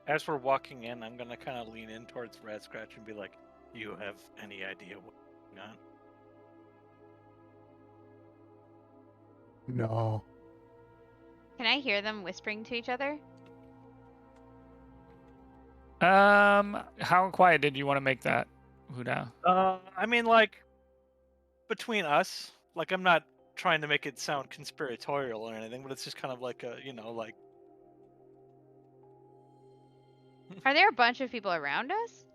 As we're walking in, I'm gonna kind of lean in towards Ratscratch and be like, "You have any idea what's going on?" No. Can I hear them whispering to each other? How quiet did you want to make that, Wudao? I mean, like, between us, like, I'm not trying to make it sound conspiratorial or anything, but it's just kind of like a, like, Are there a bunch of people around us?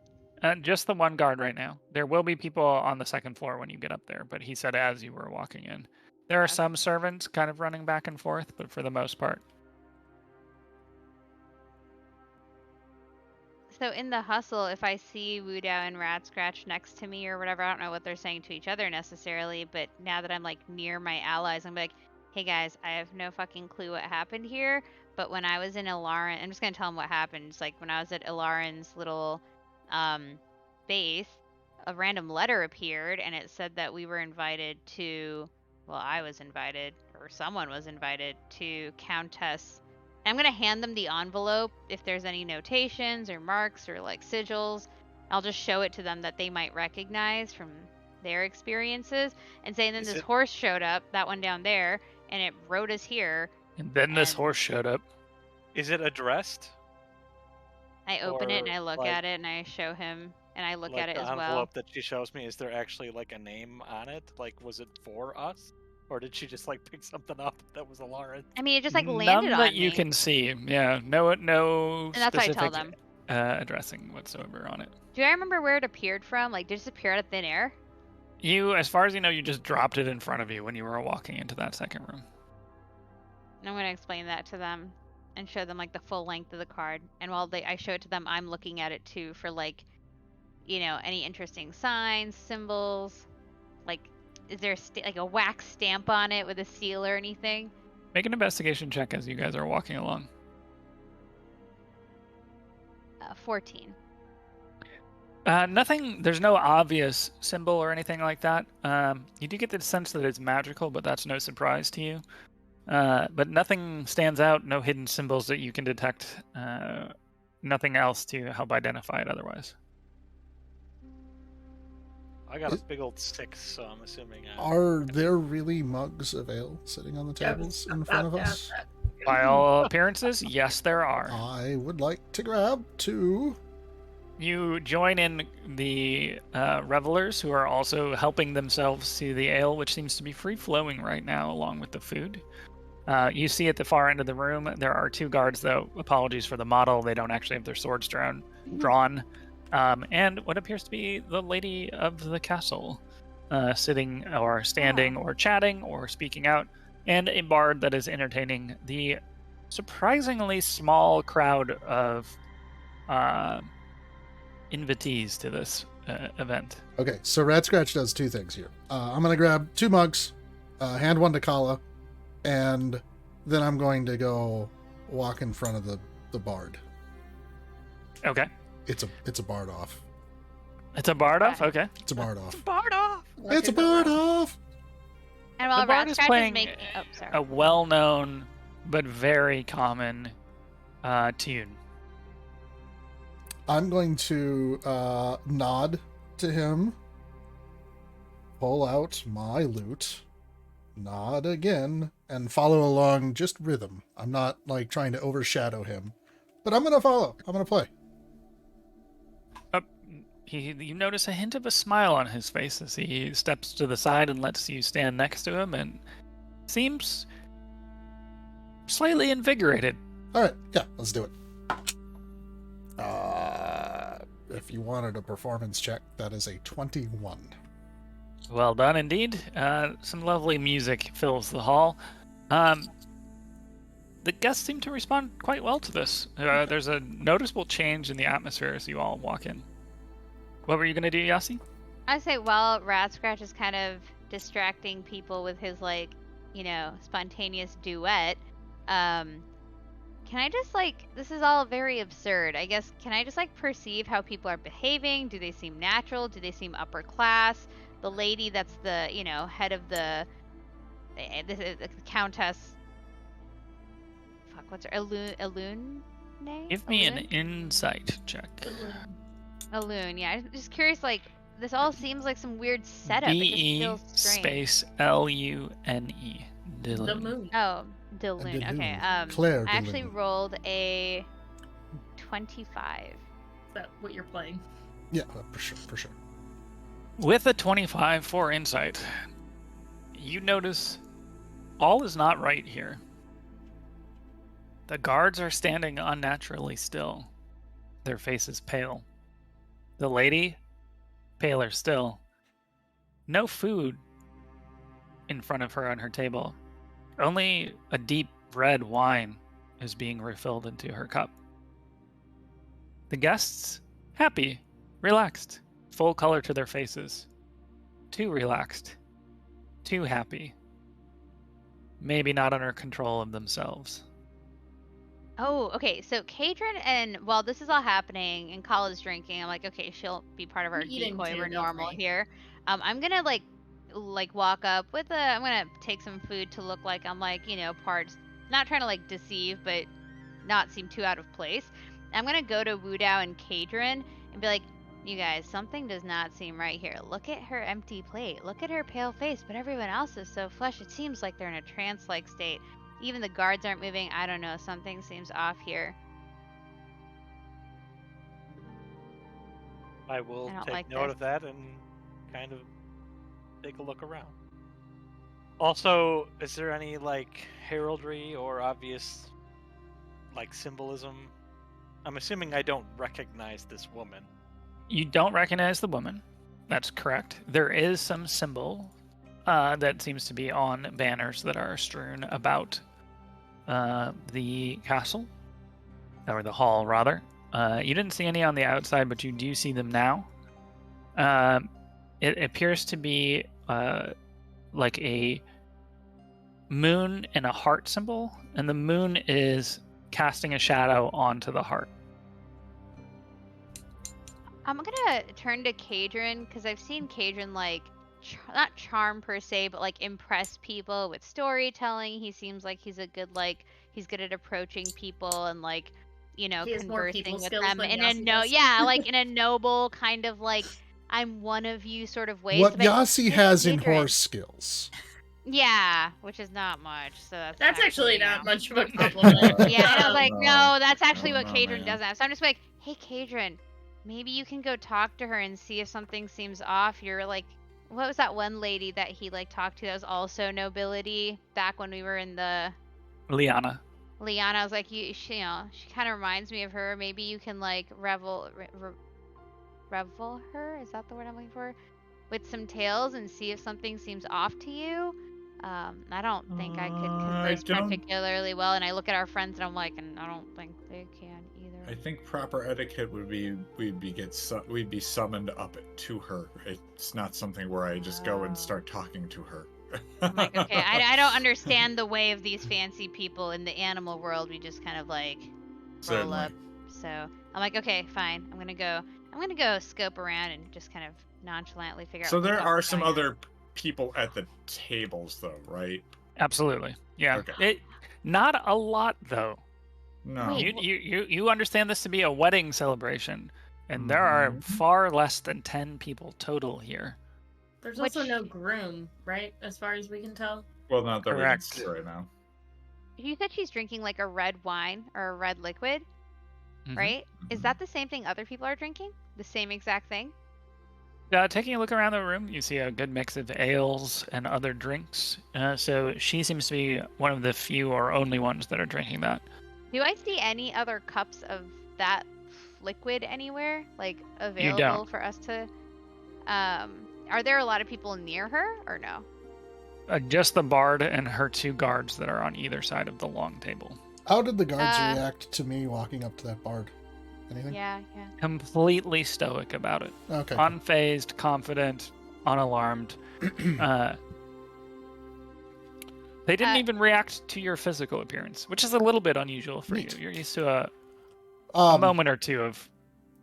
Just the one guard right now. There will be people on the second floor when you get up there, but he said as you were walking in. There are Okay. some servants kind of running back and forth, but for the most part. So in the hustle, if I see Wudao and Ratscratch next to me or whatever, I don't know what they're saying to each other necessarily, but now that I'm like near my allies, I'm like, hey guys, I have no fucking clue what happened here, but when I was in Ilaran, I'm just gonna tell them what happened. It's like when I was at Ilaran's little base, a random letter appeared, and it said that we were invited to, well, I was invited, or someone was invited to Countess. And I'm going to hand them the envelope if there's any notations or marks or like sigils. I'll just show it to them that they might recognize from their experiences, and say, and then this horse showed up, that one down there, and it rode us here. And then this horse showed up. Is it addressed? I open it and I look like, at it and I show him and I look at it as the well. envelope that she shows me, is there actually like a name on it? Like, was it for us? Or did she just like pick something up that was Alara? I mean, it just like landed None on that me. you can see. Yeah, no And that's what I tell specific them. addressing whatsoever on it. Do I remember where it appeared from? Like, did it just appear out of thin air? You, as far as you know, you just dropped it in front of you when you were walking into that second room. And I'm going to explain that to them and show them like the full length of the card. And while I show it to them, I'm looking at it too for like, you know, any interesting signs, symbols. Like, is there like a wax stamp on it with a seal or anything? Make an investigation check as you guys are walking along. 14. Nothing, there's no obvious symbol or anything like that. You do get the sense that it's magical, but that's no surprise to you. But nothing stands out, no hidden symbols that you can detect, nothing else to help identify it otherwise. I got a big old 6, so I'm assuming. Are there really mugs of ale sitting on the tables in front of us? By all appearances, yes, there are. I would like to grab 2. You join in the revelers who are also helping themselves to the ale, which seems to be free-flowing right now, along with the food. You see at the far end of the room, there are 2 guards, though. Apologies for the model. They don't actually have their swords drawn. And what appears to be the lady of the castle, sitting or standing or chatting or speaking out, and a bard that is entertaining the surprisingly small crowd of invitees to this event. Okay, so Ratscratch does 2 things here. I'm going to grab 2 mugs, hand one to Calla, and then I'm going to go walk in front of the bard. Okay. It's a bard off. It's a bard off? Okay. It's a bard off. Bard off! It's a bard off! And while The bard is Ratscratch playing is making... Oh, sorry. a well-known but very common tune. I'm going to nod to him, pull out my lute, nod again, and follow along just rhythm. I'm not like trying to overshadow him, but I'm going to follow. I'm going to play. You notice a hint of a smile on his face as he steps to the side and lets you stand next to him, and seems slightly invigorated. All right, yeah, let's do it. If you wanted a performance check, that is a 21. Well done indeed. Some lovely music fills the hall. The guests seem to respond quite well to this. There's a noticeable change in the atmosphere as you all walk in. What were you going to do, Yasi? I say while Ratscratch is kind of distracting people with his, like, you know, spontaneous duet, can I just, like, this is all very absurd. I guess, can I just, like, perceive how people are behaving? Do they seem natural? Do they seem upper class? The lady that's the, you know, head of the Countess. Fuck, what's her? Elune? Give me an insight check. Elune, yeah. I'm just curious, like, this all seems like some weird setup. It just feels strange. space Lune. The moon. Oh, Delune. Delune. Okay. Claire I actually Delune. rolled a 25. Is that what you're playing? Yeah, for sure, for sure. With a 25 for insight, you notice all is not right here. The guards are standing unnaturally still, their faces pale. The lady, paler still. No food in front of her on her table. Only a deep red wine is being refilled into her cup. The guests, happy, relaxed, full color to their faces. Too relaxed, too happy. Maybe not under control of themselves. Oh, okay. So Kaydren and while this is all happening and Calla's drinking, I'm like, okay, she'll be part of our I'm eating decoy. too, We're don't normal worry. here. I'm gonna like walk up with I'm gonna take some food to look like I'm like, parts not trying to like deceive, but not seem too out of place. I'm gonna go to Wudao and Kaydren and be like, you guys, something does not seem right here. Look at her empty plate. Look at her pale face, but everyone else is so flushed. It seems like they're in a trance-like state. Even the guards aren't moving. I don't know. Something seems off here. I will I don't take like note this. of that and kind of take a look around. Also, is there any like heraldry or obvious like symbolism? I'm assuming I don't recognize this woman. You don't recognize the woman. That's correct. There is some symbol that seems to be on banners that are strewn about the castle, or the hall, rather. You didn't see any on the outside, but you do see them now. It appears to be like a moon and a heart symbol, and the moon is casting a shadow onto the heart. I'm gonna turn to Kaydren because I've seen Kaydren like not charm per se, but like impress people with storytelling. He seems like he's a good he's good at approaching people and like He has more people conversing with skills them than in Yasi does. like in a noble kind of like I'm one of you sort of ways. What But Yasi hey, has in Kaydren. horse skills. Yeah, which is not much. So That's actually not no. much of a compliment. Yeah, and I was like, No, no, that's actually no, what no, Kaydren man. doesn't have. So I'm just like, hey, Kaydren, maybe you can go talk to her and see if something seems off. You're like, what was that one lady that he like talked to that was also nobility back when we were in the Liana. Liana? I was like, she kind of reminds me of her. Maybe you can like revel her. Is that the word I'm looking for? With some tales and see if something seems off to you. I don't think I could converse particularly well, and I look at our friends and I'm like, and I don't think they can either. I think proper etiquette would be we'd be summoned up to her. It's not something where I just go and start talking to her. I'm like, okay, I don't understand the way of these fancy people in the animal world. We just kind of like roll Certainly. up. So I'm like, okay, fine. I'm gonna go scope around and just kind of nonchalantly figure out. So what the there fuck's are some going on. other people at the tables, though, right? Absolutely. Yeah. Okay. Not a lot, though. No. Wait. You understand this to be a wedding celebration, and there are Mhm. far less than 10 people total here. There's also no groom, right? As far as we can tell. Well, not that we can Correct. see right now. You said she's drinking like a red wine or a red liquid, Mhm. right? Is Mhm. that the same thing other people are drinking? The same exact thing? Taking a look around the room, you see a good mix of ales and other drinks. So she seems to be one of the few or only ones that are drinking that. Do I see any other cups of that liquid anywhere, like don't. available for us to? Are there a lot of people near her or no? Just the bard and her 2 guards that are on either side of the long table. How did the guards Uh, react to me walking up to that bard? Anything? Yeah. Completely stoic about it. Okay. Unfazed, confident, unalarmed. They didn't even react to your physical appearance, which is a little bit unusual for Neat. you. You're used to a moment or two of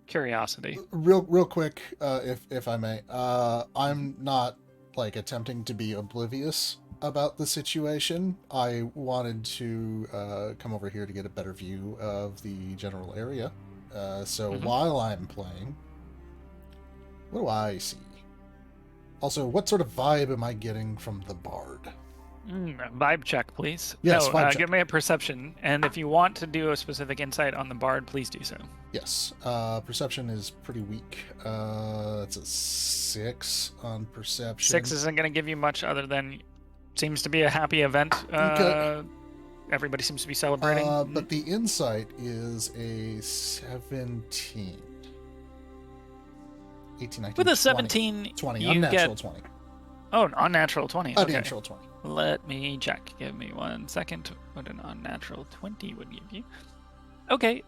curiosity. Real quick, if I may, I'm not like attempting to be oblivious about the situation. I wanted to come over here to get a better view of the general area. So Mhm. while I'm playing, what do I see? Also, what sort of vibe am I getting from the bard? Vibe check, please. Yes, No, vibe check. give me a perception, and if you want to do a specific insight on the bard, please do so. Yes, perception is pretty weak. That's a 6 on perception. 6 isn't going to give you much other than seems to be a happy event. Okay. Everybody seems to be celebrating. But the insight is a 17. 18, 19, With a 20. 17, 20, you unnatural get... 20. Oh, an unnatural 20. Okay. Unnatural 20. Let me check. Give me 1 second. What an unnatural 20 would give you. Okay,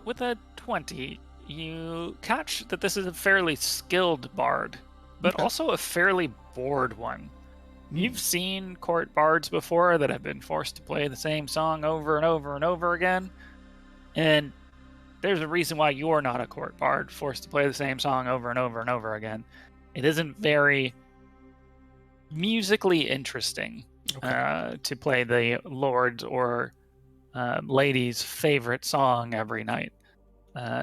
with a 20, you catch that this is a fairly skilled bard, but Okay. also a fairly bored one. You've seen court bards before that have been forced to play the same song over and over and over again, and there's a reason why you're not a court bard forced to play the same song over and over and over again. It isn't very musically interesting to play the lord's or lady's favorite song every night.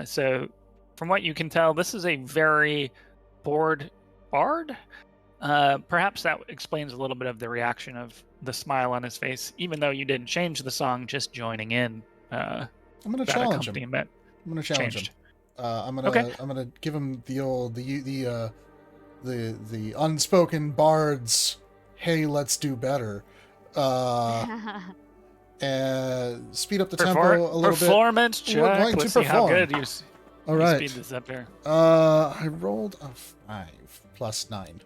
So from what you can tell, this is a very bored bard. Perhaps that explains a little bit of the reaction of the smile on his face, even though you didn't change the song, just joining in. I'm gonna challenge him. Accompaniment I'm gonna challenge changed. him. I'm gonna give him the old the unspoken bard's "Hey, let's do better," and speed up the tempo a little bit. Performance check. We're going to Let's see how perform. good you All right. speed this up here. I rolled a 5 plus 9.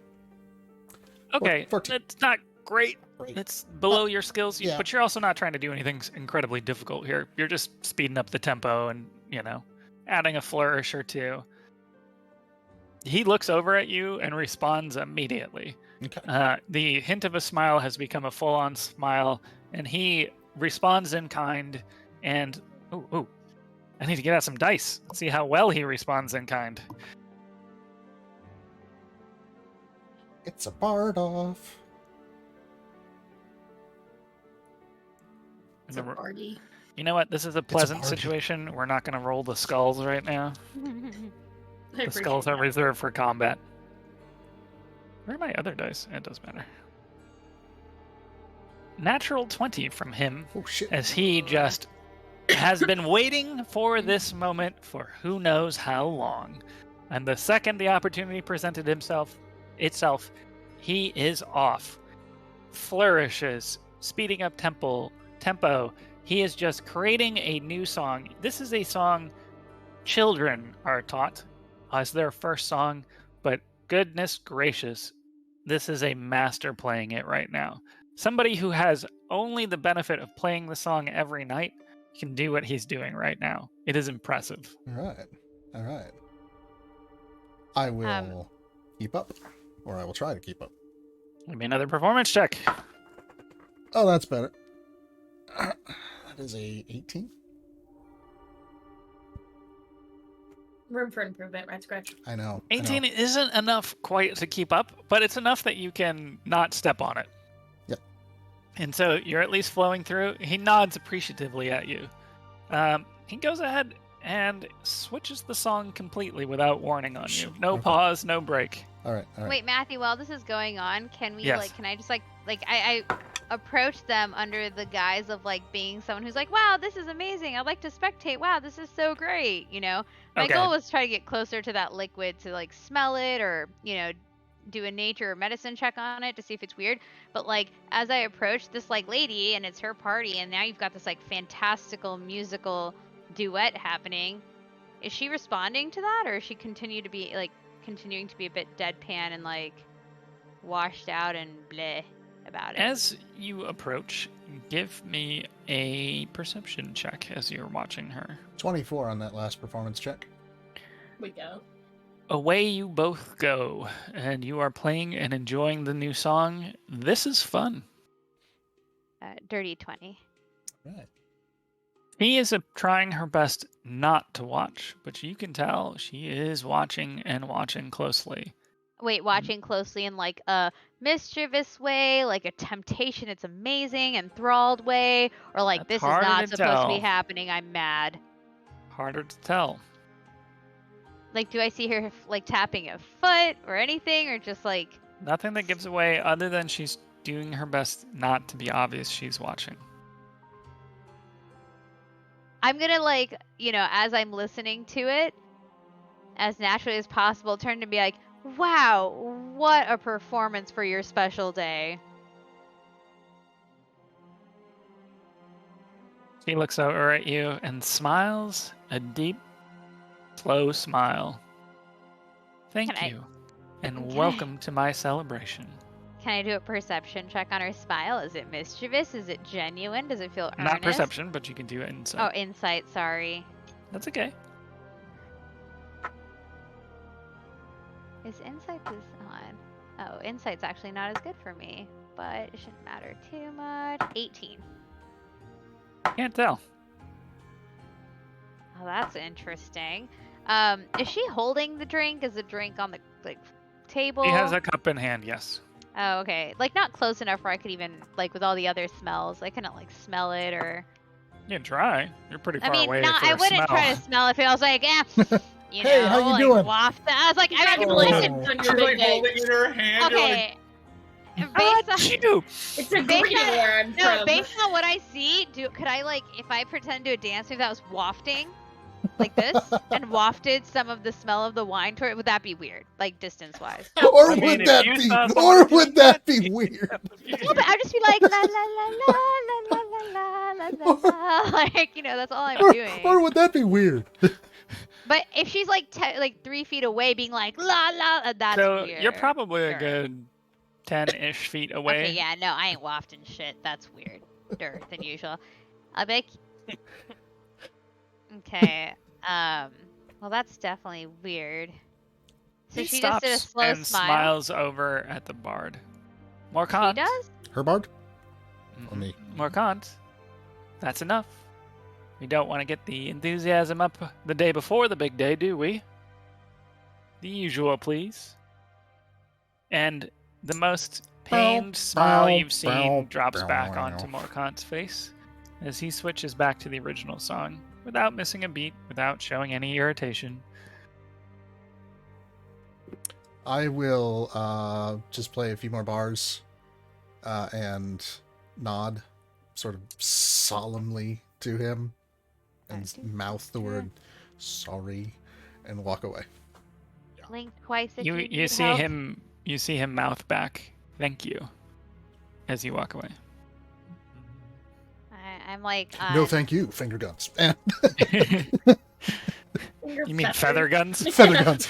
Okay, 14. it's not great. Great. It's below your skills, yeah. but you're also not trying to do anything incredibly difficult here. You're just speeding up the tempo and, adding a flourish or two. He looks over at you and responds immediately. Okay. The hint of a smile has become a full-on smile, and he responds in kind. And ooh, I need to get out some dice. See how well he responds in kind. It's a bard off. It's a party. You know what? This is a pleasant party. situation. We're not going to roll the skulls right now. The skulls are reserved for combat. Where are my other dice? It doesn't matter. Natural 20 from him, Oh shit. as he just has been waiting for this moment for who knows how long. And the second the opportunity presented itself, he is off. Flourishes, speeding up tempo. He is just creating a new song. This is a song children are taught as their first song, but goodness gracious, this is a master playing it right now. Somebody who has only the benefit of playing the song every night can do what he's doing right now. It is impressive. All right. I will keep up, or I will try to keep up. Give me another performance check. Oh, that's better. That is a 18. Room for improvement, Ratscratch. I know. 18 isn't enough quite to keep up, but it's enough that you can not step on it. Yep. And so you're at least flowing through. He nods appreciatively at you. He goes ahead and switches the song completely without warning on you. No Okay. pause, no break. All right. Wait, Matthew, while this is going on, can we Yes. can I just I approach them under the guise of being someone who's like, wow, this is amazing. I'd like to spectate. Wow, this is so great. My Okay. goal was to try to get closer to that liquid to smell it or, do a nature or medicine check on it to see if it's weird. But as I approach this lady and it's her party and now you've got this fantastical musical duet happening, is she responding to that or is she continuing to be a bit deadpan and washed out and bleh about it? As you approach, give me a perception check as you're watching her. 24 on that last performance check. We go. Away you both go, and you are playing and enjoying the new song. This is fun. Dirty 20. Right. She is trying her best not to watch, but you can tell she is watching and watching closely. Wait, watching closely in a mischievous way, a temptation, it's amazing, enthralled way, or That's this is harder not to supposed to be tell. happening, I'm mad. Harder to tell. Do I see her tapping a foot or anything, or just Nothing that gives away other than she's doing her best not to be obvious she's watching. I'm gonna as I'm listening to it, as naturally as possible, turn to be like, wow, what a performance for your special day. She looks over at you and smiles a deep, slow smile. Thank Can I- you, and can welcome to my celebration. Can I do a perception check on her smile? Is it mischievous? Is it genuine? Does it feel earnest? Not perception, but you can do insight. Oh, insight, sorry. That's okay. Is insight this on? Oh, insight's actually not as good for me. but it shouldn't matter too much. 18. Can't tell. Oh, that's interesting. Is she holding the drink? Is the drink on the table? He has a cup in hand, yes. Oh, okay. Like not close enough where I could even with all the other smells, I couldn't smell it or. You can try. You're pretty far away no, for I a wouldn't smell. try to smell it. I was like, you Hey, know, how you doing? waft. I was like, You got I your mean, blankets listen. on She's your big day. holding it in her hand. You're like, Okay. Based on, Achoo! It's a Based greeting on- where I'm no, from. based on what I see, could I if I pretend to do a dance move that was wafting, like this, and wafted some of the smell of the wine toward it? Would that be weird, distance wise? Or I mean, would if that you be? thought the Or word would was that good, be weird? No, but I'd just be like la la la la la la la la la la, that's all I'm doing. Or would that be weird? But if she's 3 feet away, being like la la, that's So weird. you're probably a Sure. good 10-ish feet away. Okay, yeah, no, I ain't wafting shit. That's weird. Dirt than usual. I'll be like, okay. Well, that's definitely weird. So He she just did a stops slow and smile. smiles over at the bard. More She cons. does? Herbard? Mhm. Or me? More cons. That's enough. We don't want to get the enthusiasm up the day before the big day, do we? The usual, please. And the most pained smile you've seen drops back onto Morkant's face as he switches back to the original song without missing a beat, without showing any irritation. I will just play a few more bars and nod sort of solemnly to him and mouth the word sorry and walk away. Blink twice if you You need see help. him mouth back, "Thank you," as you walk away. I'm like, No, thank you, finger guns. And You mean feather guns? feather guns.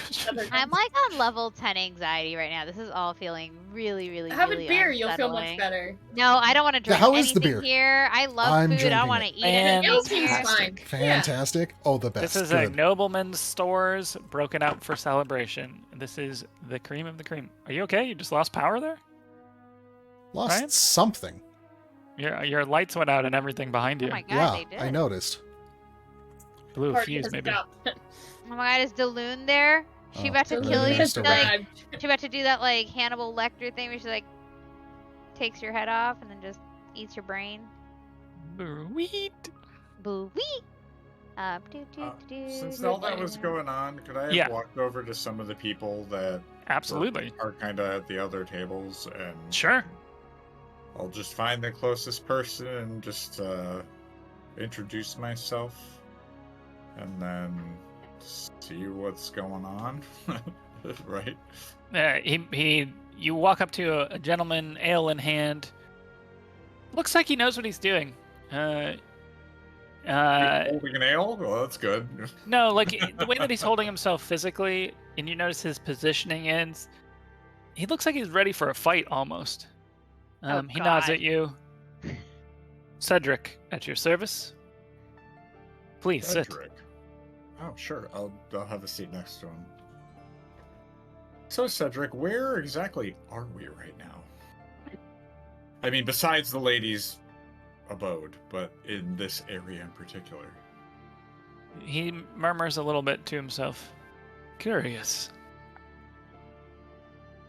I'm on level 10 anxiety right now. This is all feeling really, really, Have really a beer, you'll feel much unsettling. better. No, I don't want to drink how is the anything beer? here. I love I'm food. I drinking don't want to it. eat anything here. Fantastic. Fantastic. Oh, the best. This is Good. a nobleman's stores broken out for celebration. This is the cream of the cream. Are you okay? You just lost power there? Lost Ryan? something. Your lights went out and everything behind you. Oh my god, Yeah, they did. I noticed. Blew a Party fuse has maybe. stopped. Oh my god, is Daloon there? She Oh, about to Daloon kill you? has She arrived. about to do that Hannibal Lecter thing where she takes your head off and then just eats your brain. Sweet. Boo wee. Since all that was going on, could I have walked over to some of the people that Absolutely. are kind of at the other tables and Sure. I'll just find the closest person and just introduce myself and then see what's going on. Right? You walk up to a gentleman, ale in hand. Looks like he knows what he's doing. Holding an ale? Well, that's good. No, the way that he's holding himself physically, and you notice his positioning ends. He looks like he's ready for a fight almost. He nods at you. Cedric, at your service. Please sit. Cedric. Oh, sure. I'll have a seat next to him. So, Cedric, where exactly are we right now? I mean, besides the ladies' abode, but in this area in particular. He murmurs a little bit to himself. Curious.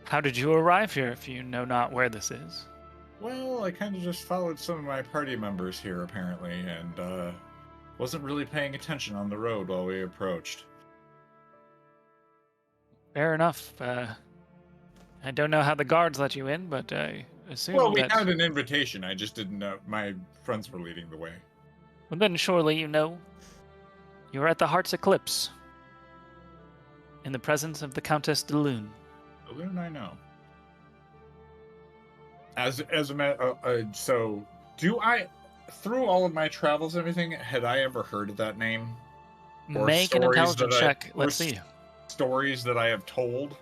How did you arrive here if you know not where this is? Well, I kind of just followed some of my party members here, apparently, and wasn't really paying attention on the road while we approached. Fair enough. I don't know how the guards let you in, but I assume Well, we that... had an invitation. I just didn't know. My friends were leading the way. Well, then surely you know. You are at the Heart's Eclipse. In the presence of the Countess de Lune. Balloon, I know. As a matter, so do I? Through all of my travels and everything, had I ever heard of that name? Or Make an stories intelligence that check. or Let's see. Stories that I have told.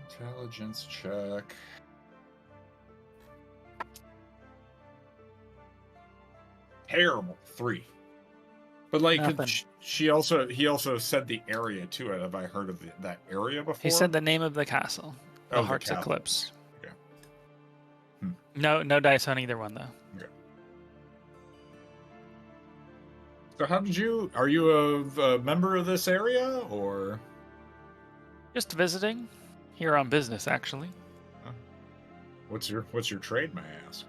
Intelligence check. Terrible. 3. But like, Nothing. he also said the area to it. Have I heard of that area before? He said the name of the castle, the Oh, Heart's castle. Eclipse. Okay. No dice on either one though. Okay. So how did you? Are you a member of this area or? Just visiting, here on business actually. What's your trade, may I ask?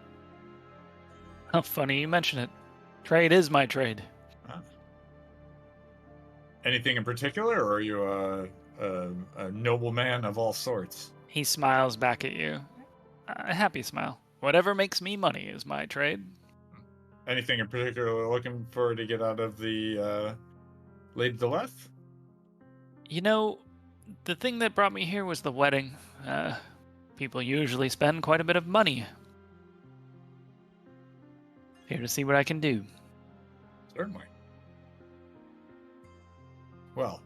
How funny you mention it. Trade is my trade. Anything in particular, or are you a nobleman of all sorts? He smiles back at you. A happy smile. Whatever makes me money is my trade. Anything in particular looking for to get out of the Lady Deleth? You know, the thing that brought me here was the wedding. People usually spend quite a bit of money. Here to see what I can do. Certainly. Well,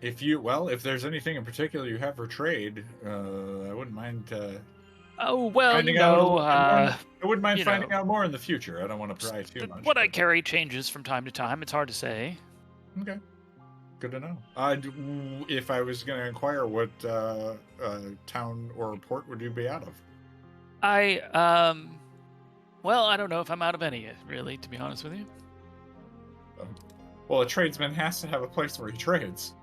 if there's anything in particular you have for trade, I wouldn't mind. Oh well, finding you know. I wouldn't mind you finding know. out more in the future. I don't want to pry too much. What I carry changes from time to time. It's hard to say. Okay. Good to know. If I was going to inquire, what town or port would you be out of? Well, I don't know if I'm out of any, really, to be honest with you. Well, a tradesman has to have a place where he trades.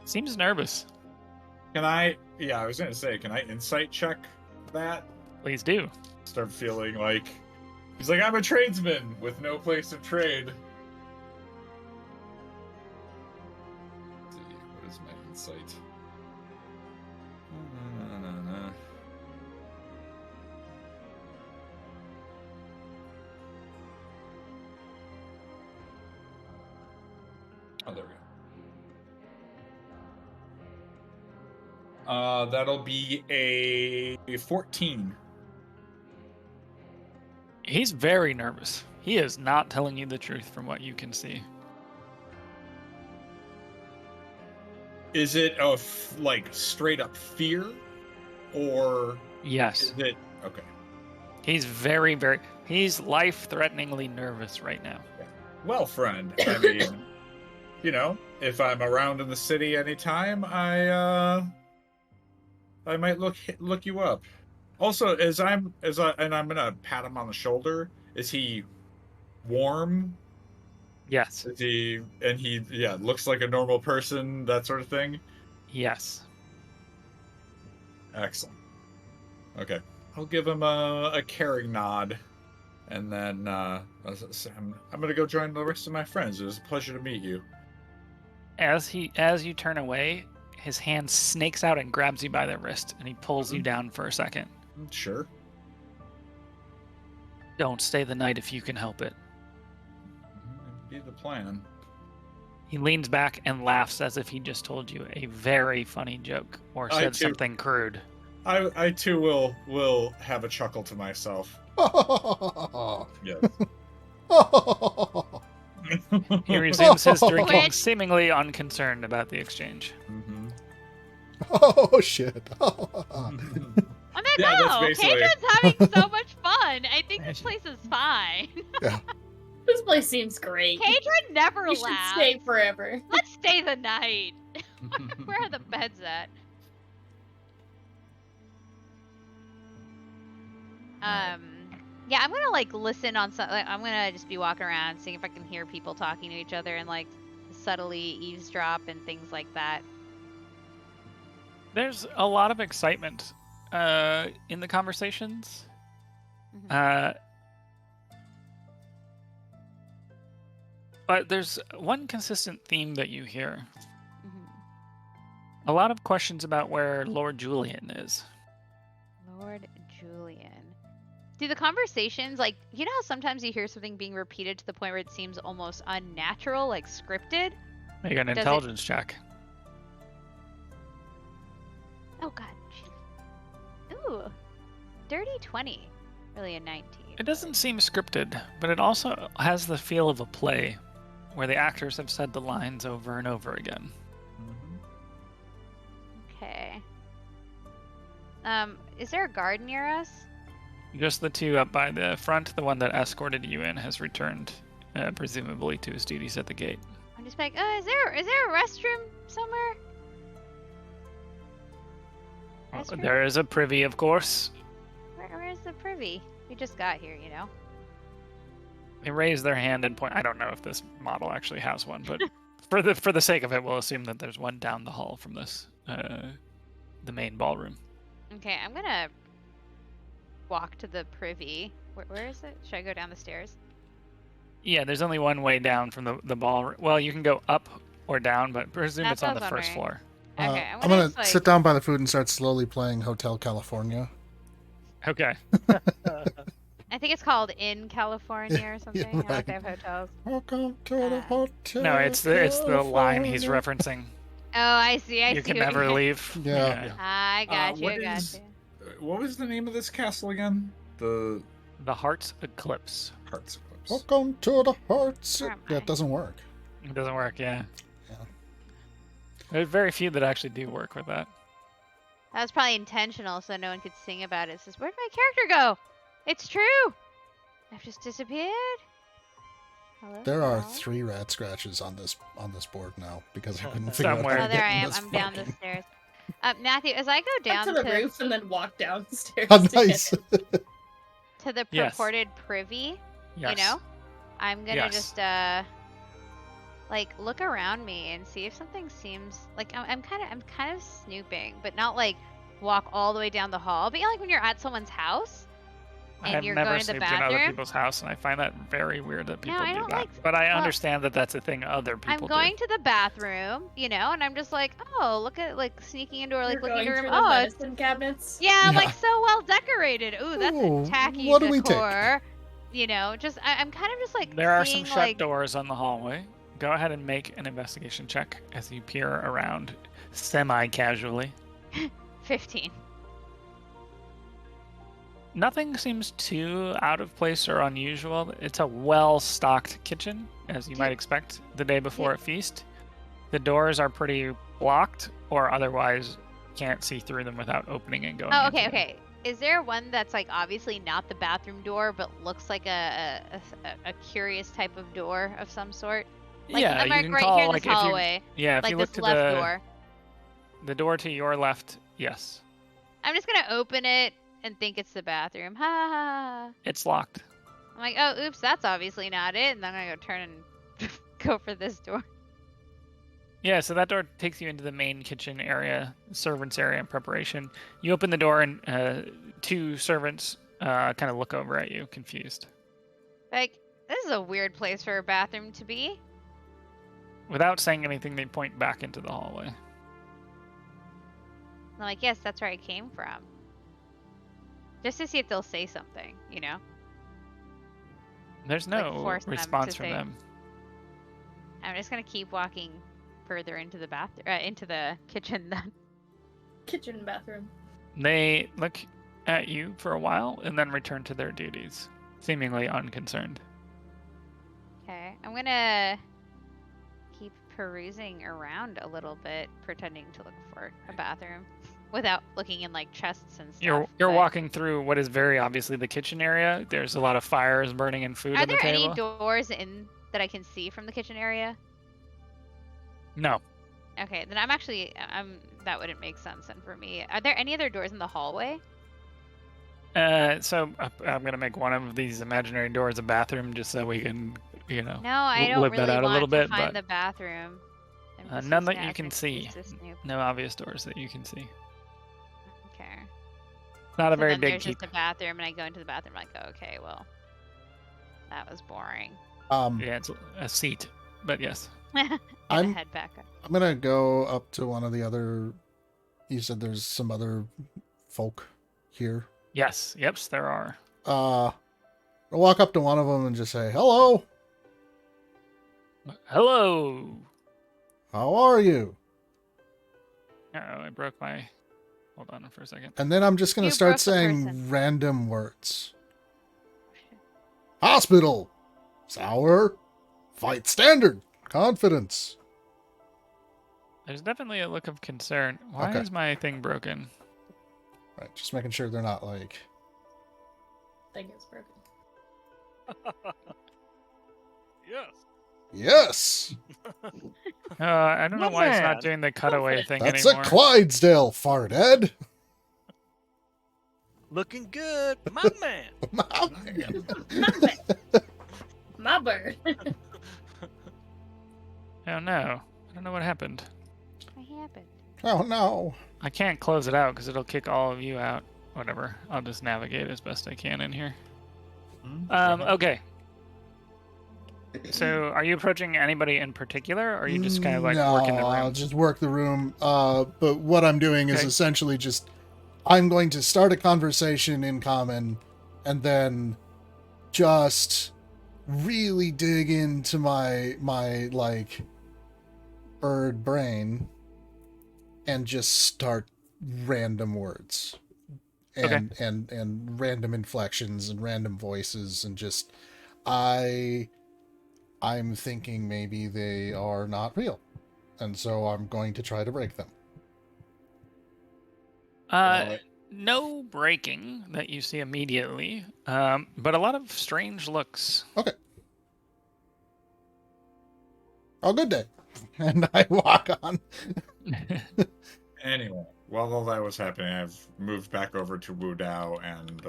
Seems nervous. Can I? Yeah, I was going to say, can I insight check that? Please do. Start feeling like he's like, I'm a tradesman with no place of trade. Let's see, what is my insight? Oh, there we go. That'll be a 14. He's very nervous. He is not telling you the truth from what you can see. Is it like straight up fear, or Yes. is it okay? He's he's life-threateningly nervous right now. Well, friend, I mean, you know, if I'm around in the city anytime, I might look you up. Also, and I'm gonna pat him on the shoulder. Is he warm? Yes. Is he looks like a normal person, that sort of thing? Yes. Excellent. Okay, I'll give him a caring nod, and then I'm gonna go join the rest of my friends. It was a pleasure to meet you. As you turn away, his hand snakes out and grabs you by the wrist, and he pulls you down for a second. Sure. Don't stay the night if you can help it. Be the plan. He leans back and laughs as if he just told you a very funny joke or said something crude. I too will have a chuckle to myself. Yes. He resumes his drinking, seemingly unconcerned about the exchange. Mm-hmm. Oh shit. I'm like, Yeah, that's oh, basically- Kaydren's having so much fun. I think this place is fine. Yeah. This place seems great. Kaydren never We should laughs. stay forever. Let's stay the night. Where are the beds at? Yeah, I'm gonna like listen on some. Like, I'm gonna just be walking around, seeing if I can hear people talking to each other and like subtly eavesdrop and things like that. There's a lot of excitement in the conversations. But there's one consistent theme that you hear. A lot of questions about where Lord Julian is. Lord Julian. Do the conversations, like, you know how sometimes you hear something being repeated to the point where it seems almost unnatural, like scripted? You got an Does it- intelligence check. Oh, God. Ooh. Dirty 20. Really a 19. It doesn't seem scripted, but it also has the feel of a play where the actors have said the lines over and over again. Okay. Is there a guard near us? Just the two up by the front. The one that escorted you in has returned, presumably to his duties at the gate. I'm just like, is there a restroom somewhere? Restroom? There is a privy, of course. Where's the privy? We just got here, you know. They raise their hand and point. I don't know if this model actually has one, but for the sake of it, we'll assume that there's one down the hall from this, the main ballroom. Okay, I'm gonna walk to the privy. Where is it? Should I go down the stairs? Yeah, there's only one way down from the ballroom. Well, you can go up or down, but presume That's it's on what the I was first wondering. floor. Okay, I'm gonna just, like... sit down by the food and start slowly playing Hotel California. Okay. I think it's called In California or something. Yeah, I don't know if right. they have hotels. Welcome to the hotel. No, it's the line he's referencing. Oh, I see. You see can what never you're... leave. Yeah. I got you. What I got is- you. What was the name of this castle again? The The Heart's Eclipse. Hearts Eclipse. Welcome to the hearts. Where am Yeah, I? it doesn't work. It doesn't work, yeah. Yeah. There's very few that actually do work with that. That was probably intentional so no one could sing about it. It says, where'd my character go? It's true. I've just disappeared. Hello? There are Hello? 3 rat scratches on this board now because I couldn't figure Somewhere. out how Oh, to there get I in am. this I'm down the fucking- stairs. Matthew, as I go down Up to the roof and then walk downstairs. Oh, to get nice. in. to the Yes. purported privy, Yes. you know, I'm gonna Yes. just like look around me and see if something seems like I'm kind of snooping, but not like walk all the way down the hall. But you know, like when you're at someone's house I and have you're never going to the snooped in other bathroom. people's house, and I find that very weird that people I do don't that. like- But I well, understand that that's a thing other I'm people going do. to the bathroom, you know, and I'm just like, oh, look at like sneaking into or like You're looking going into a through room. the Oh, it's medicine cabinets. yeah, I'm Yeah. like so well decorated. Ooh, that's Ooh, a tacky what do we take? decor. You know, just I'm kind of just like There are some seeing, shut like, doors on the hallway. Go ahead and make an investigation check as you peer around semi-casually. 15. Nothing seems too out of place or unusual. It's a well-stocked kitchen, as you might expect the day before a feast. The doors are pretty blocked, or otherwise can't see through them without opening and going. Oh, into okay, them. okay. Is there one that's like obviously not the bathroom door, but looks like a curious type of door of some sort? Like, Yeah, I'm you like can right call here in like this hallway, if you like look this to left door. the door to your left, yes, I'm just gonna open it and think it's the bathroom. Ha ha ha. it's locked. I'm like, oh, oops, that's obviously not it. And then I'm gonna go turn and go for this door. Yeah, so that door takes you into the main kitchen area, servants area and preparation. You open the door and 2 servants kind of look over at you, confused. Like, this is a weird place for a bathroom to be. Without saying anything, they point back into the hallway. I'm like, yes, that's where I came from. Just to see if they'll say something, you know? There's Like, no force them response to from say- them. I'm just gonna keep walking further into the bathroom, into the kitchen then. Kitchen bathroom. They look at you for a while and then return to their duties, seemingly unconcerned. Okay, I'm gonna keep perusing around a little bit, pretending to look for a bathroom, without looking in like chests and stuff. You're but- walking through what is very obviously the kitchen area. There's a lot of fires burning and food Are on the there table. any doors in that I can see from the kitchen area? No. Okay, then that wouldn't make sense then for me. Are there any other doors in the hallway? So I'm gonna make one of these imaginary doors a bathroom, just so we can, No, I don't live that really out a want little to bit, find but the bathroom. I'm just none a that you snoop, can see. just a snoop. no obvious doors that you can see. Okay. Not a So very then big there's keep. just a bathroom, and I go into the bathroom like, oh, okay, well, that was boring. Yeah, it's a seat, but yes. And I'm- head back up. I'm gonna go up to one of the other. You said there's some other folk here. Yes. Yep. There are. I'll walk up to one of them and just say, "Hello, Hello. how are you?" Uh-oh, I broke my. Hold on for a second. And then I'm just gonna You start broke the saying person. random words. Hospital, sour, fight standard, confidence. There's definitely a look of concern. Why Okay. is my thing broken? Right, just making sure they're not like thing is broken. Yes. Yes! I don't know My why it's man. not doing the cutaway thing That's anymore. a Clydesdale fart, Ed! Looking good, my man. My man. My bird. Oh no. I don't know what happened. What happened? Oh no. I can't close it out because it'll kick all of you out. Whatever. I'll just navigate as best I can in here. Okay. So, are you approaching anybody in particular, or are you just kind of like working the room? I'll just work the room. But what I'm doing is Okay. essentially just I'm going to start a conversation in common and then just really dig into my like bird brain and just start random words and and random inflections and random voices and just I'm thinking maybe they are not real, and so I'm going to try to break them. No breaking that you see immediately, but a lot of strange looks. Okay. Oh, good day. And I walk on. Anyway, while all that was happening, I've moved back over to Wudao and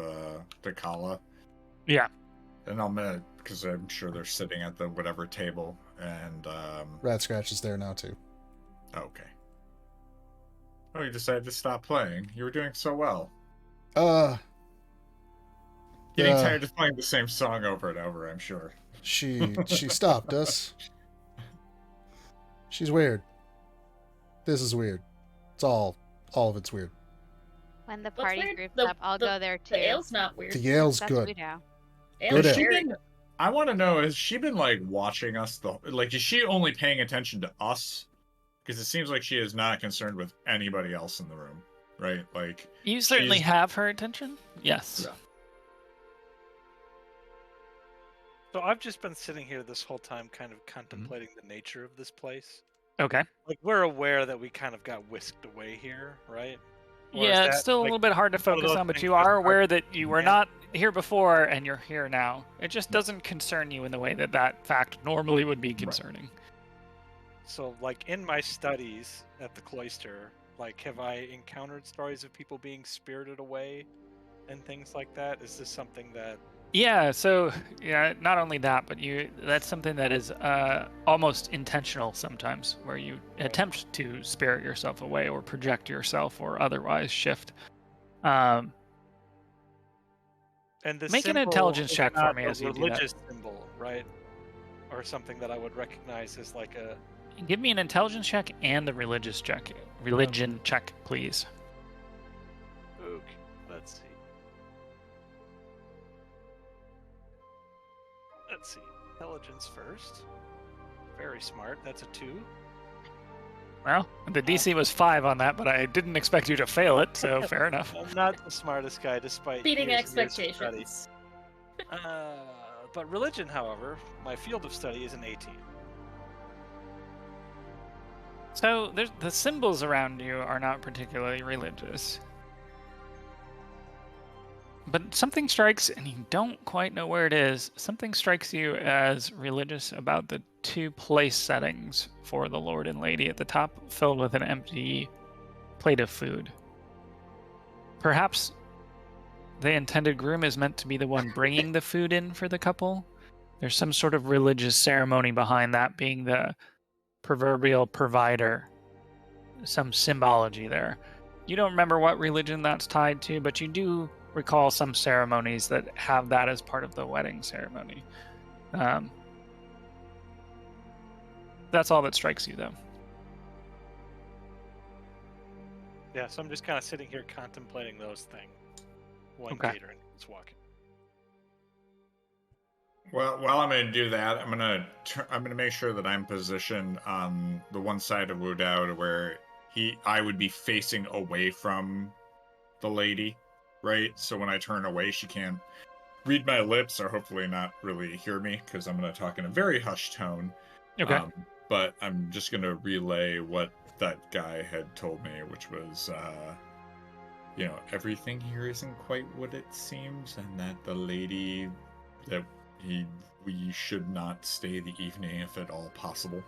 the Calla. Yeah. And I'm gonna, because I'm sure they're sitting at the whatever table, and Ratscratch is there now too. okay. Oh, you decided to stop playing. You were doing so well. Getting tired of playing the same song over and over, I'm sure. She stopped us. She's weird. This is weird. It's all of it's weird. When the What's party weird? groups The- up, I'll the- go there too. The ale's not weird. The Yale's That's good. Wudao. Good Has ale. she been, I want to know, has she been like watching us like, is she only paying attention to us? Because it seems like she is not concerned with anybody else in the room, right? Like, You certainly she's- have her attention. Yes. Yeah. So I've just been sitting here this whole time, kind of contemplating the nature of this place. Okay. Like, we're aware that we kind of got whisked away here, right? Or is Yeah, it's that, still a like, little bit hard to one of focus those on, but things you that's are hard aware to that you were manage? not here before and you're here now. It just doesn't concern you in the way that that fact normally would be concerning. So, like, in my studies at the cloister, like, have I encountered stories of people being spirited away and things like that? Is this something that... Yeah, so yeah, not only that, but that's something that is almost intentional sometimes, where you attempt to spirit yourself away or project yourself or otherwise shift. And the Make an symbol intelligence is check for not me a as you do that. religious symbol, right? Or something that I would recognize as like a... Give me an intelligence check and a religious check. Religion check, please. Okay, let's see. Let's see. Intelligence first. Very smart. That's a 2. Well, the DC was 5 on that, but I didn't expect you to fail it, so fair enough. I'm not the smartest guy, despite Beating years and years of study. expectations. But religion, however, my field of study is an 18. So the symbols around you are not particularly religious. But something strikes, and you don't quite know where it is, something strikes you as religious about the 2 place settings for the Lord and Lady at the top, filled with an empty plate of food. Perhaps the intended groom is meant to be the one bringing the food in for the couple. There's some sort of religious ceremony behind that being the proverbial provider. Some symbology there. You don't remember what religion that's tied to, but you do recall some ceremonies that have that as part of the wedding ceremony. That's all that strikes you, though. Yeah, so I'm just kind of sitting here contemplating those things when Okay. Kaydren is walking. well, while I'm gonna do that, I'm gonna make sure that I'm positioned on the one side of Wudao to where I would be facing away from the lady, right? So when I turn away, she can't read my lips or hopefully not really hear me because I'm gonna talk in a very hushed tone. Okay. But I'm just gonna relay what that guy had told me, which was everything here isn't quite what it seems, and that the lady that we should not stay the evening if at all possible.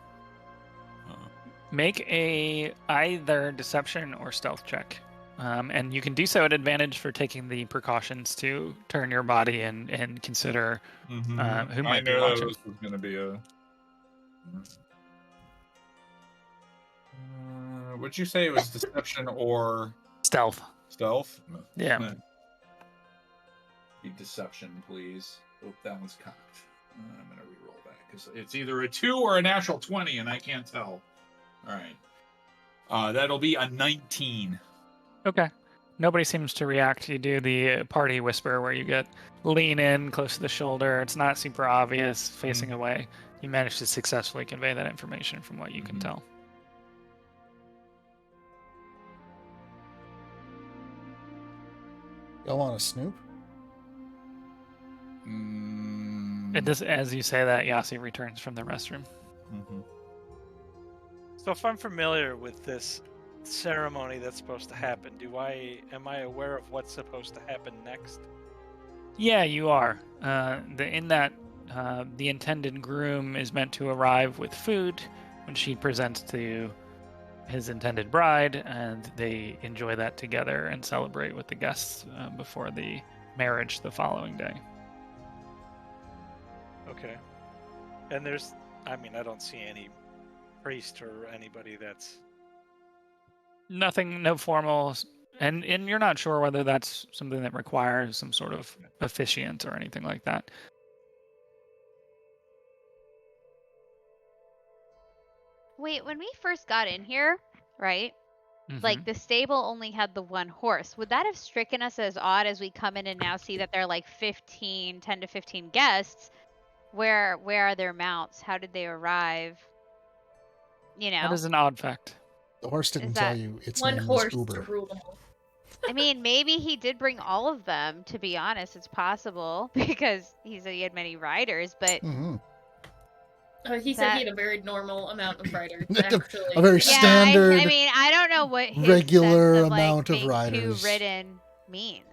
Make a either deception or stealth check. And you can do so at advantage for taking the precautions to turn your body and consider who might be watching. This was going to be a... what'd you say? It was deception or... Stealth. Stealth? Yeah. Be deception, please. Oh, that one's cocked. I'm going to re-roll that, because it's either a 2 or a natural 20, and I can't tell. All right. That'll be a 19. Okay. Nobody seems to react. You do the party whisper where you lean in close to the shoulder. It's not super obvious, facing away. You manage to successfully convey that information from what you can tell. Y'all want to snoop? And this, as you say that, Yasi returns from the restroom. So if I'm familiar with this ceremony that's supposed to happen, am I aware of what's supposed to happen next? Yeah, you are. The intended groom is meant to arrive with food when she presents to his intended bride, and they enjoy that together and celebrate with the guests before the marriage the following day. Okay. And I don't see any priest or anybody that's... Nothing, no formal, and you're not sure whether that's something that requires some sort of officiant or anything like that. Wait, when we first got in here, right? Like, the stable only had the one horse. Would that have stricken us as odd as we come in and now see that there are like 10 to 15 guests? Where are their mounts? How did they arrive? That is an odd fact. The horse didn't tell you its one name horse was to Uber. rule them all. I mean, maybe he did bring all of them, to be honest. It's possible, because he said he had many riders, but... He said he had a very normal amount of riders, actually. A very standard, I mean, I don't know what his regular sense of, amount of being riders. two-ridden means.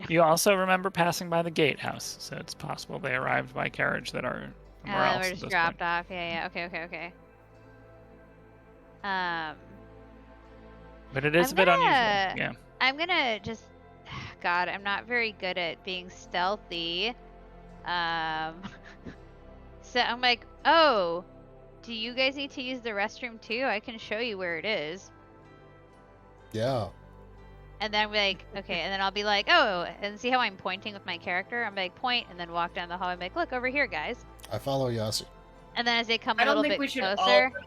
You also remember passing by the gatehouse, so it's possible they arrived by carriage that are somewhere else. We're just dropped off. Yeah. Okay. But it is a bit unusual. Yeah. I'm gonna just... God, I'm not very good at being stealthy. So I'm like, oh, do you guys need to use the restroom too? I can show you where it is. Yeah. And then I'm like, okay, and then I'll be like, oh, and see how I'm pointing with my character? I'm like, point, and then walk down the hall. I'm like, look over here, guys. I follow Yasi. And then as they come I a don't little think bit we should all closer, run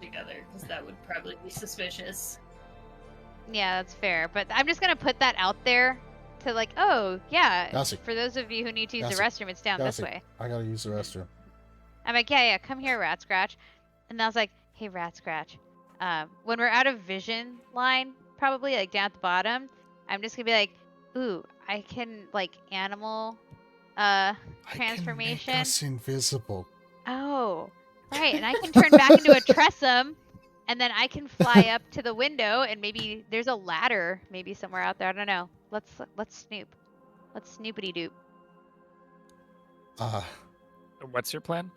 together, because that would probably be suspicious. yeah, that's fair. But I'm just gonna put that out there to like, oh yeah, Yasi. for those of you who need to use Yasi. the restroom, it's down Yasi. this way. I gotta use the restroom. I'm like, yeah, come here, Ratscratch. And I was like, hey, Ratscratch, when we're out of vision line, probably like down at the bottom, I'm just gonna be like, ooh, I can like animal transformation. I can make us invisible. Oh, right, and I can turn back into a Tressum, and then I can fly up to the window, and maybe there's a ladder, maybe somewhere out there. I don't know. Let's snoop. Let's snoopity doop. What's your plan?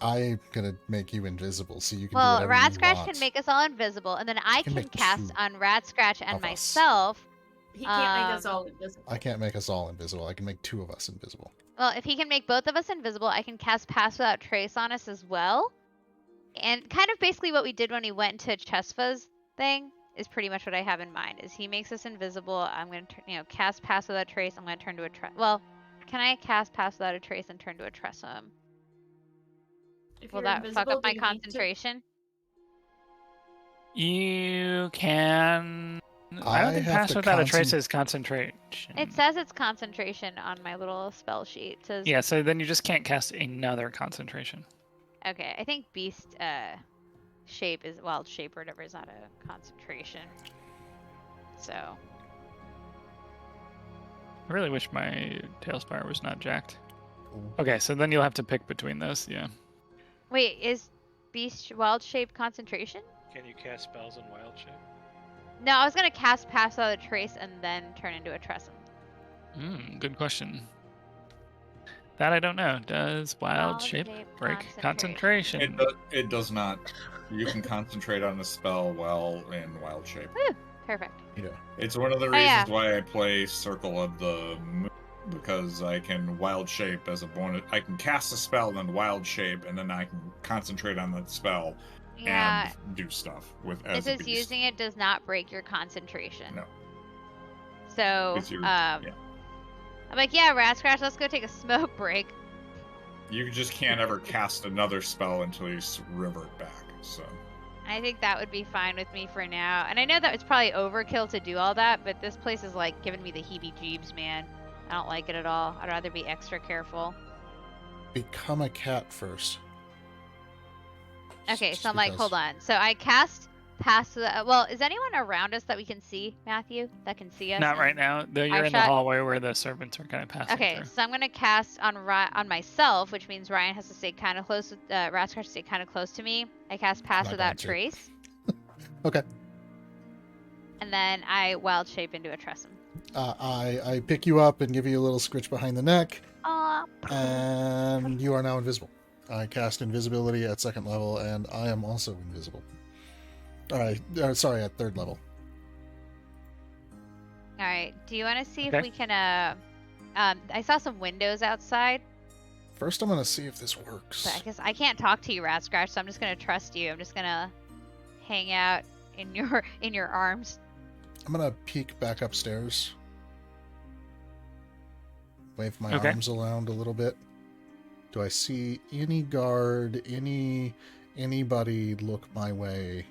I'm gonna make you invisible so you can Well, do whatever you Ratscratch want. can make us all invisible, and then I can can make cast two on Ratscratch and of us. myself. He can't make us all invisible. I can't make us all invisible. I can make two of us invisible. Well, if he can make both of us invisible, I can cast Pass Without Trace on us as well. And kind of basically what we did when we went into Chesfa's thing is pretty much what I have in mind. Is he makes us invisible, I'm going to cast Pass Without Trace, I'm going to turn to a Well, can I cast Pass Without a Trace and turn to a Tressum? Will that fuck up my concentration? You can... I don't think Pass Without a Trace is concentration. It says it's concentration on my little spell sheet. It says... Yeah, so then you just can't cast another concentration. Okay, I think Beast Shape is... Wild Shape or whatever is not a concentration. So... I really wish my Tailspire was not jacked. Okay, so then you'll have to pick between those, yeah. Wait, is Beast Wild Shape concentration? Can you cast spells in Wild Shape? No, I was gonna cast Pass Without a Trace and then turn into a Tressum. Good question. That I don't know. Does Wild Shape break concentration? It does not. You can concentrate on the spell while in Wild Shape. Woo! Perfect. Yeah. It's one of the reasons why I play Circle of the Moon, because I can Wild Shape as a bonus. I can cast a spell, then Wild Shape, and then I can concentrate on that spell and do stuff with as This a is beast. using it does not break your concentration. No. So, yeah. I'm like, yeah, Ratscratch, let's go take a smoke break. You just can't ever cast another spell until you revert back. So. I think that would be fine with me for now. And I know that it's probably overkill to do all that, but this place is like giving me the heebie-jeebs, man. I don't like it at all. I'd rather be extra careful. Become a cat first. Okay, Just so I'm like, because. hold on. So I cast past the... Well, is anyone around us that we can see, Matthew? That can see us? Not right now. Though you're in the shot? hallway where the servants are kind of passing Okay, through. so I'm gonna cast on myself, which means Ryan has to stay kind of close. Ratscratch to stay kind of close to me. I cast Pass Not Without going to. Trace, Okay. and then I Wild Shape into a Tressum. I pick you up and give you a little scritch behind the neck, Aw. and you are now invisible. I cast invisibility at 2nd level, and I am also invisible. Alright, sorry, at 3rd level. All right. Do you want to see Okay. if we can? I saw some windows outside, First, I'm gonna see if this works. but I guess I can't talk to you, Ratscratch. So I'm just gonna trust you. I'm just gonna hang out in your arms. I'm gonna peek back upstairs. Wave my Okay. arms around a little bit. Do I see any guard, anybody look my way?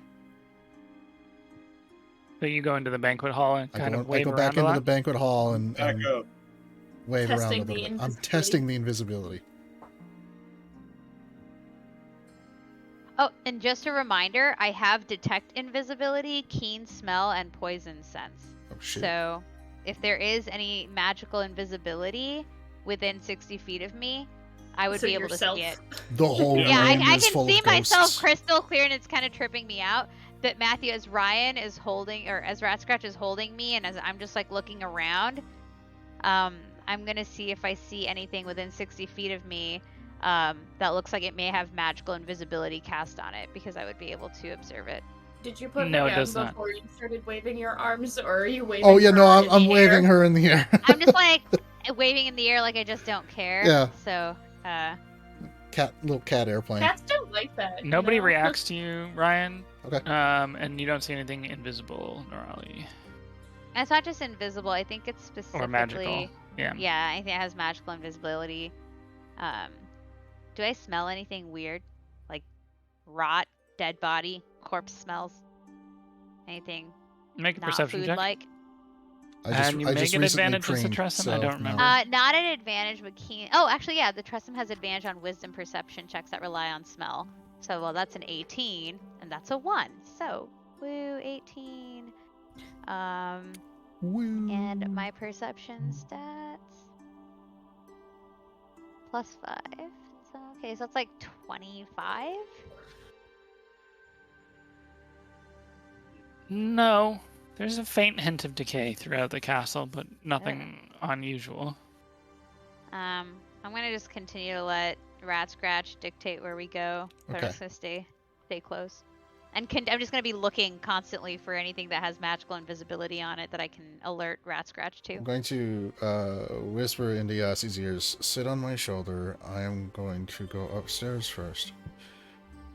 So you go into the banquet hall and kind of I wave go around back a into lot? the banquet hall and Back up. wave around a Testing little the bit. I'm invisibility. testing the invisibility. Oh, and just a reminder, I have Detect Invisibility, Keen Smell, and Poison Sense. Oh shit. So, if there is any magical invisibility within 60 feet of me, I would So be able yourself. to see it. The whole Yeah, I room is can full see of myself ghosts. crystal clear, and it's kind of tripping me out. But Matthew, as Ryan is holding, or as Ratscratch is holding me, and as I'm just like looking around, I'm gonna see if I see anything within 60 feet of me that looks like it may have magical invisibility cast on it, because I would be able to observe it. Did you put No, her it down does not. before you started waving your arms, or are you waving? Oh yeah, no, her in I'm the waving air? her in the air. I'm just like waving in the air like I just don't care. Yeah. So, Little cat airplane. Cats don't like that. Nobody you know? reacts to you, Ryan. Okay. And you don't see anything invisible, Norali. it's not just invisible. I think it's specifically Or magical. Yeah. Yeah, I think it has magical invisibility. Do I smell anything weird? Like rot, dead body, corpse smells? Anything Make a not perception check. food-like? And you I may just get recently advantage as a preened, Tressum? I so, don't no. remember. Not an advantage, but keen. Oh, actually, yeah, the Tressum has advantage on wisdom perception checks that rely on smell. So, well, that's an 18, and that's a 1. So, woo, 18. Woo. And my perception stats plus 5. So, okay, so it's like 25. No. There's a faint hint of decay throughout the castle, but nothing unusual. I'm gonna just continue to let Ratscratch dictate where we go, but Okay. I'm just gonna stay close, and I'm just gonna be looking constantly for anything that has magical invisibility on it that I can alert Ratscratch to. I'm going to whisper into Yasi's ears, sit on my shoulder. I am going to go upstairs first.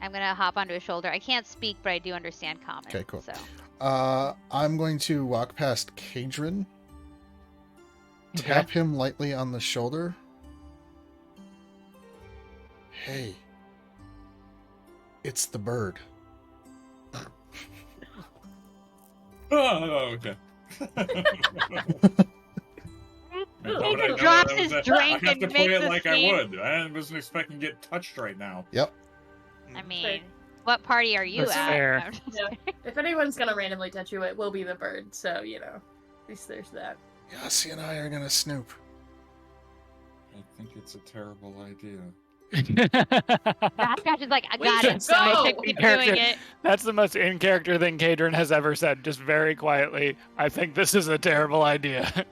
I'm gonna hop onto his shoulder. I can't speak, but I do understand common. Okay, cool. So I'm going to walk past Kaydren, Okay. tap him lightly on the shoulder. Hey, it's the bird. Oh, okay. Kaydren drops his drink I have and to play makes it a like scene. I would. I wasn't expecting to get touched right now. Yep. I mean, what party are you That's at? fair. I'm just Yeah. If anyone's gonna randomly touch you, it will be the bird. So you know, at least there's that. Yasi and I are gonna snoop. I think it's a terrible idea. Ratscratch is like, I got it. should So I go. should keep doing it. That's the most in-character thing Kaydren has ever said, just very quietly. I think this is a terrible idea.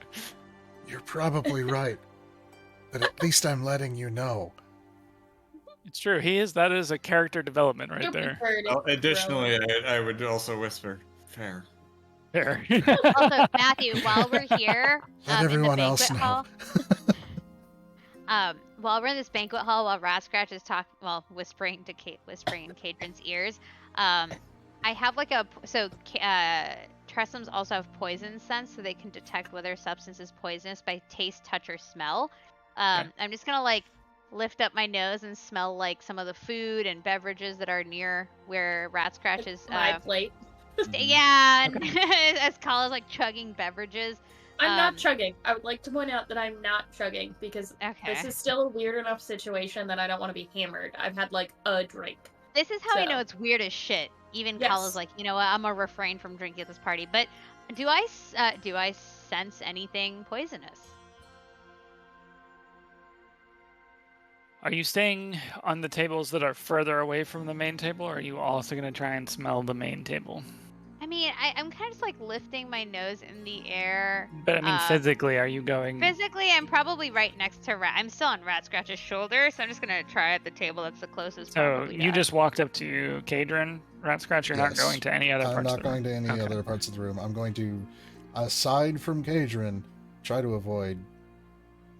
You're probably right, but at least I'm letting you know. It's true. That is a character development right Stupid there. bird, Well, bro. additionally, I would also whisper, fair. Fair. Also, Matthew, while we're here Let in everyone the else banquet know. hall, while we're in this banquet hall, while Ratscratch is whispering in Kaydren's ears, I have like Tressums also have poison sense, so they can detect whether a substance is poisonous by taste, touch, or smell. Okay. I'm just gonna like lift up my nose and smell like some of the food and beverages that are near where Ratscratch is. My plate. Yeah, and as Calla's like chugging beverages. I'm not chugging. I would like to point out that I'm not chugging because Okay. this is still a weird enough situation that I don't want to be hammered. I've had like a drink. This is how I So- know it's weird as shit. Even Yes. Calla's like, you know what? I'm gonna refrain from drinking at this party. But do I sense anything poisonous? Are you staying on the tables that are further away from the main table, or are you also going to try and smell the main table? I mean, I'm kind of just like lifting my nose in the air. But I mean, physically, are you going... Physically, I'm probably right next to I'm still on Ratscratch's shoulder, so I'm just gonna try at the table that's the closest. So probably you to just walked up to Kaydren, Ratscratch. You're not Yes. going to any other I'm parts not of the room? going to any Okay. other parts of the room. I'm going to, aside from Kaydren, try to avoid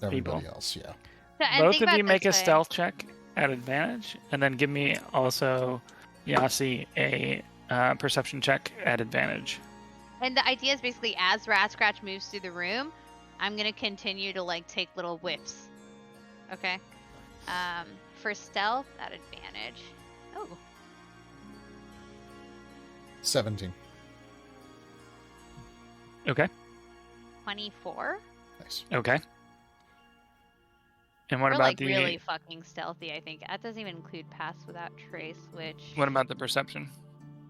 everybody People. else. Yeah. So, and Both think of about you make a this way. stealth check at advantage, and then give me also, Yasi, a perception check at advantage. And the idea is basically as Ratscratch moves through the room, I'm gonna continue to like take little whiffs. Okay. For stealth at advantage. Oh, 17. Okay. 24. Nice. Okay. And what We're about like the really fucking stealthy. I think that doesn't even include pass without trace, which. what about the perception?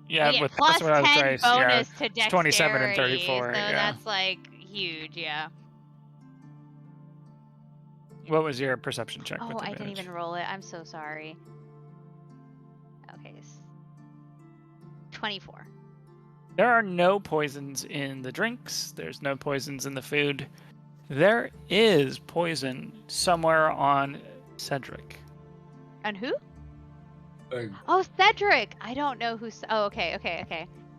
We Yeah, get with plus pass without 10 trace, yeah. bonus to dexterity. 27 and 34, So yeah. that's like huge, yeah. What was your perception check? Oh, with I didn't advantage? even roll it. I'm so sorry. Okay. 24. There are no poisons in the drinks. There's no poisons in the food. There is poison somewhere on Cedric. And who? Oh, Cedric! I don't know who's. Oh, okay.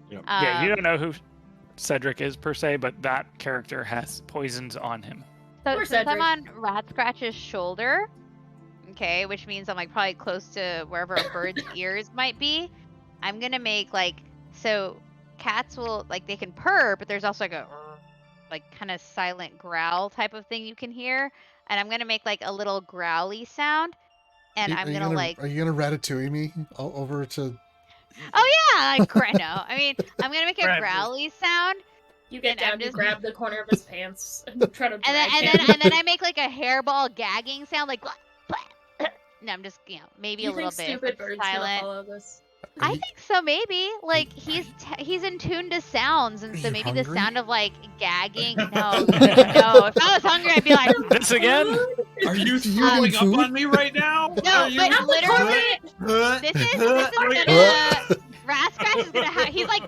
Yeah, you don't know who Cedric is per se, but that character has poisons on him. So Poor since I'm Cedric. on Ratscratch's shoulder, okay, which means I'm like probably close to wherever a bird's ears might be, I'm gonna make like so cats will like they can purr, but there's also like a like kind of silent growl type of thing you can hear, and I'm gonna make like a little growly sound, and I'm gonna like Are you gonna ratatouille me over to? oh yeah, like no, I mean I'm gonna make a Ratatouille. growly sound. You get And I'm down, you just- grab the corner of his pants, and try to And drag then, him. and then I make like a hairball gagging sound, like. No, I'm just maybe you a little think bit stupid birds silent. gonna follow this? I think so, maybe. Like he's in tune to sounds, and Are so you maybe the hungry? sound of like gagging. No, no. If I was hungry, I'd be like, This again? Are you you throwing eat up food? on me right now? no, Are you... but literally, this is gonna. Ratscratch is gonna he's like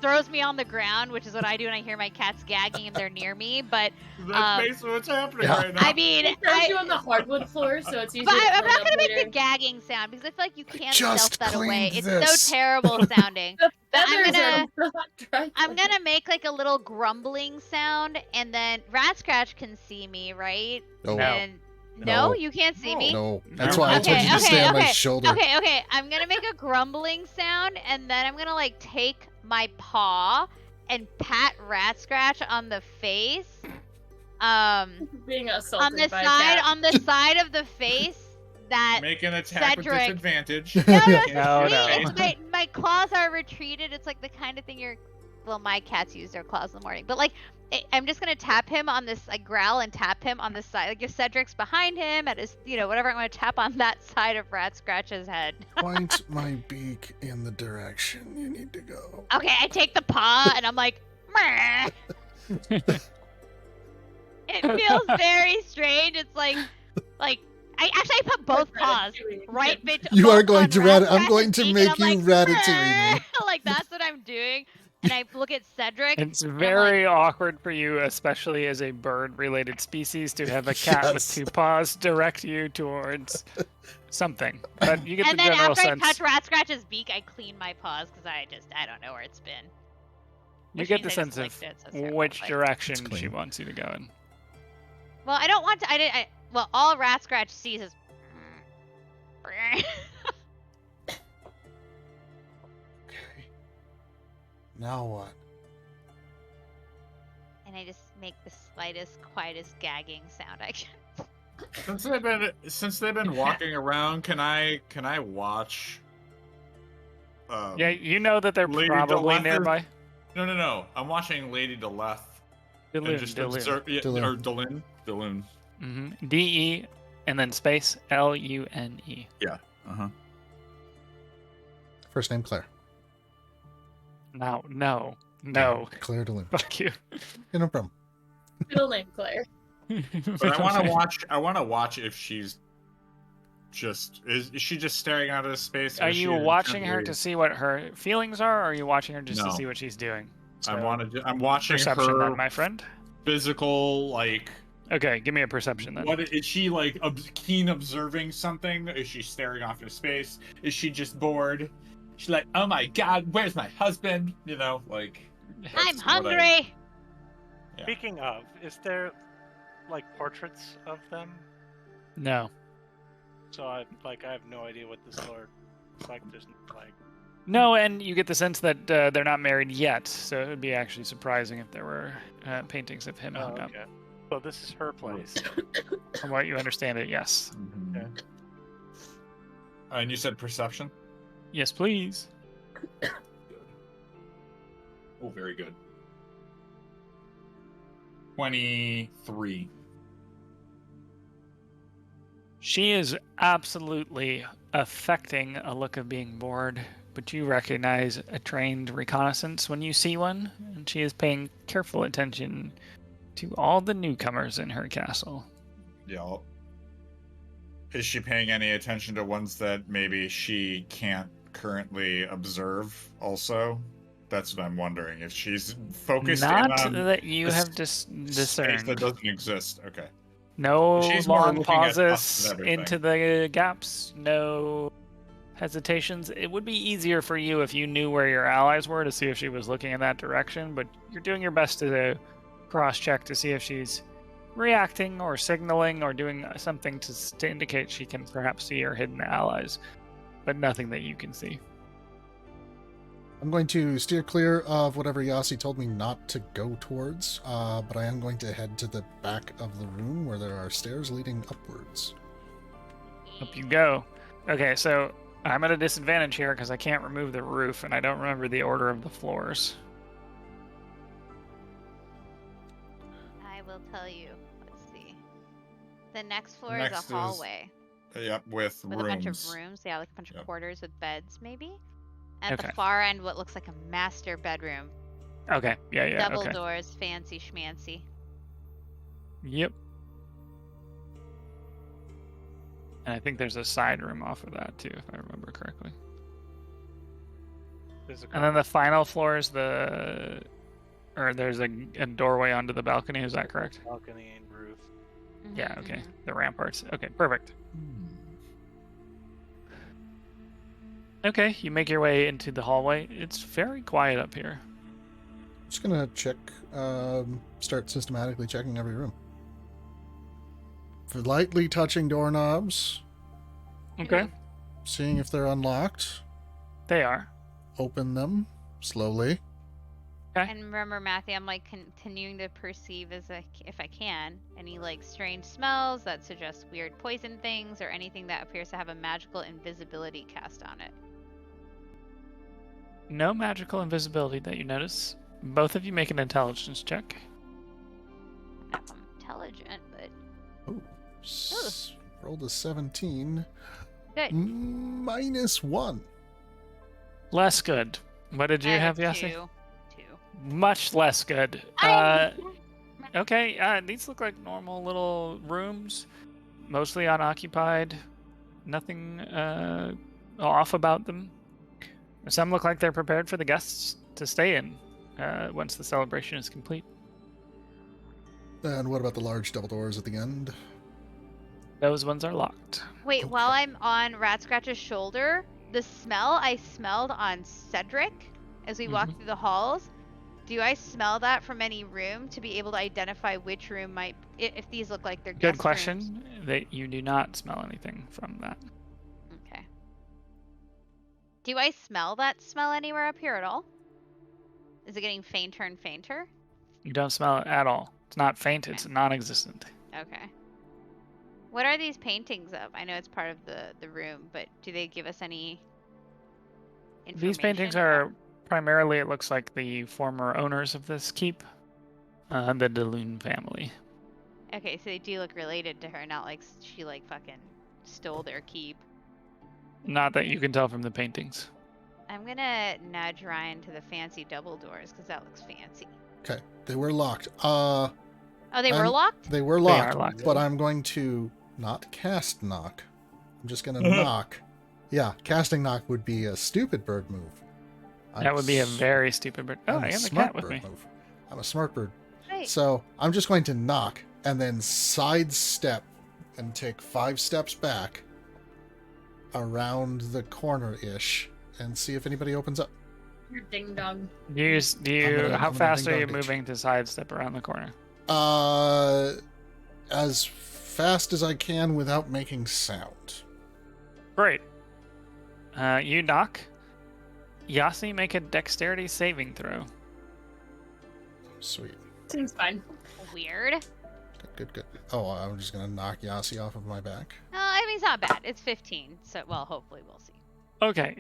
throws me on the ground, which is what I do when I hear my cats gagging and they're near me. But That's basically what's happening Yeah. right now. I mean, He throws you on the hardwood floor, so it's easier but to I'm clean not up gonna make later. the gagging sound because I feel like you can't just stealth that away. cleaned It's this. so terrible sounding. The But I'm feathers gonna- are not dry I'm cleaned. gonna make like a little grumbling sound, and then Ratscratch can see me, right? No. And No. you can't see me. No. That's why I Okay, told you to okay, stay on my okay, shoulder. Okay. I'm gonna make a grumbling sound, and then I'm gonna like take my paw and pat Ratscratch on the face. Being assaulted On the by a side, cat. on the side of the face that. Make an attack with Cedric. disadvantage. No, Yeah. it's No, sweet. no. It's my claws are retreated. It's like the kind of thing well, my cats use their claws in the morning. But like, I'm just gonna tap him on this, like growl and tap him on the side. Like if Cedric's behind him at his, whatever, I'm gonna tap on that side of Ratscratch's head. Point my beak in the direction you need to go. Okay, I take the paw and I'm like, "Meh." It feels very strange. It's like I put both paws right between. You are going to I'm Ratscratch's going to beak, make and I'm you like, ratatouille me. like that's what I'm doing. And I look at Cedric. It's and I'm very like, awkward for you, especially as a bird-related species, to have a cat with Yes. 2 paws direct you towards something. But you get the and then general after sense. I touch Ratscratch's beak, I clean my paws because I don't know where it's been. You Which get the means I just sense of licked it, so it's terrible, which but- direction It's she clean. wants you to go in. Well, I don't want to. Well, all Ratscratch sees is. Okay. Now what? And I just make the slightest, quietest gagging sound I can. Since they've been walking around, can I watch? Yeah, you know that they're Lady probably Deleth or- nearby. No. I'm watching Lady Deleth. And Delune, just Delune. observe, yeah, Delune. or Delune. Delune. Mm-hmm. D-E and then space L-U-N-E. Uh-huh. First name Claire. No. Claire DeLune. Fuck you. Yeah, no problem. Middle name Claire. But I want to watch. I want to watch if she's just is she just staring out of space? or Are is you she watching her to intently- see what her feelings are, or are you watching her just to No. see what she's doing? I'm So, watching perception her then, my friend. physical like. Okay, give me a perception then. What is she like? Keen observing something? Is she staring off into space? Is she just bored? She's like, oh my god, where's my husband? You know, like. I'm that's what hungry. Yeah. Speaking of, is there like portraits of them? No. So I have no idea what this lord looks like. There's like No, and you get the sense that they're not married yet, so it would be actually surprising if there were paintings of him hung up. okay. So this is her place. From what you understand it, yes. Mhm. Okay. And you said perception? Yes, please. Oh, very good. 23. She is absolutely affecting a look of being bored, but you recognize a trained reconnaissance when you see one, and she is paying careful attention to all the newcomers in her castle. Yeah. Is she paying any attention to ones that maybe she can't currently observe also? That's what I'm wondering. If she's focused Not in on that you the have space discerned. that doesn't exist. Okay. No She's more long looking at us pauses than everything. into the gaps, no hesitations. It would be easier for you if you knew where your allies were to see if she was looking in that direction, but you're doing your best to cross-check to see if she's reacting or signaling or doing something to indicate she can perhaps see her hidden allies, but nothing that you can see. I'm going to steer clear of whatever Yasi told me not to go towards, but I am going to head to the back of the room where there are stairs leading upwards. Up you go. Okay, so I'm at a disadvantage here because I can't remove the roof, and I don't remember the order of the floors. I will tell you. Let's see. The next floor Next is is a hallway Yep, with with rooms. a bunch of rooms. Yeah, like a bunch of Yep. quarters with beds, maybe. And at Okay. the far end, what looks like a master bedroom. Okay, yeah, Double okay. doors, fancy schmancy. Yep. And I think there's a side room off of that too, if I remember correctly. There's a And then the final floor is there's a doorway onto the balcony, is that correct? balcony and roof. Yeah, Mhm, okay. mhm. The ramparts. Okay, perfect. Hmm. Okay, you make your way into the hallway. It's very quiet up here. Just gonna check, start systematically checking every room. For lightly touching doorknobs, Okay. seeing if they're unlocked, They are. open them slowly. Okay. And remember, Matthew, I'm like continuing to perceive if I can any like strange smells that suggest weird poison things or anything that appears to have a magical invisibility cast on it. No magical invisibility that you notice. Both of you make an intelligence check. I'm intelligent, but Rolled a 17. good. -1. Less good. What did you I have, a Yasi? Two. Much less good. Okay, these look like normal little rooms. mostly unoccupied. Nothing off about them. Some look like they're prepared for the guests to stay in once the celebration is complete. And what about the large double doors at the end? Those ones are locked. Wait, Okay. while I'm on Ratscratch's shoulder, the smell I smelled on Cedric as we walked through the halls, do I smell that from any room to be able to identify which room might, if these look like they're Good guest question. rooms? That you do not smell anything from that. Okay. Do I smell that smell anywhere up here at all? Is it getting fainter and fainter? You don't smell it at all. It's not faint, it's non-existent. Okay. What are these paintings of? I know it's part of the room, but do they give us any information? These paintings are primarily, it looks like, the former owners of this keep, the DeLune family. Okay, so they do look related to her, not like she like fucking stole their keep. Not that you can tell from the paintings. I'm gonna nudge Ryan to the fancy double doors because that looks fancy. Okay, they were locked. Oh, they were locked? They were They locked, are locked. but I'm going to not cast knock. I'm just going to knock. Yeah, casting knock would be a stupid bird move. That would be a very stupid bird. Oh, I'm I a have a smart cat with bird me. move. I'm a smart bird. Right. So I'm just going to knock and then sidestep and take 5 steps back around the corner-ish and see if anybody opens up. Your ding dong. How I'm fast gonna are you ding-dong ditch. moving to sidestep around the corner? As fast as I can without making sound. Great. You knock. Yasi, make a dexterity saving throw. Sweet. Seems fine. Weird. Good. Oh, I'm just gonna knock Yasi off of my back. I mean, it's not bad. It's 15, so, well, hopefully we'll see. Okay,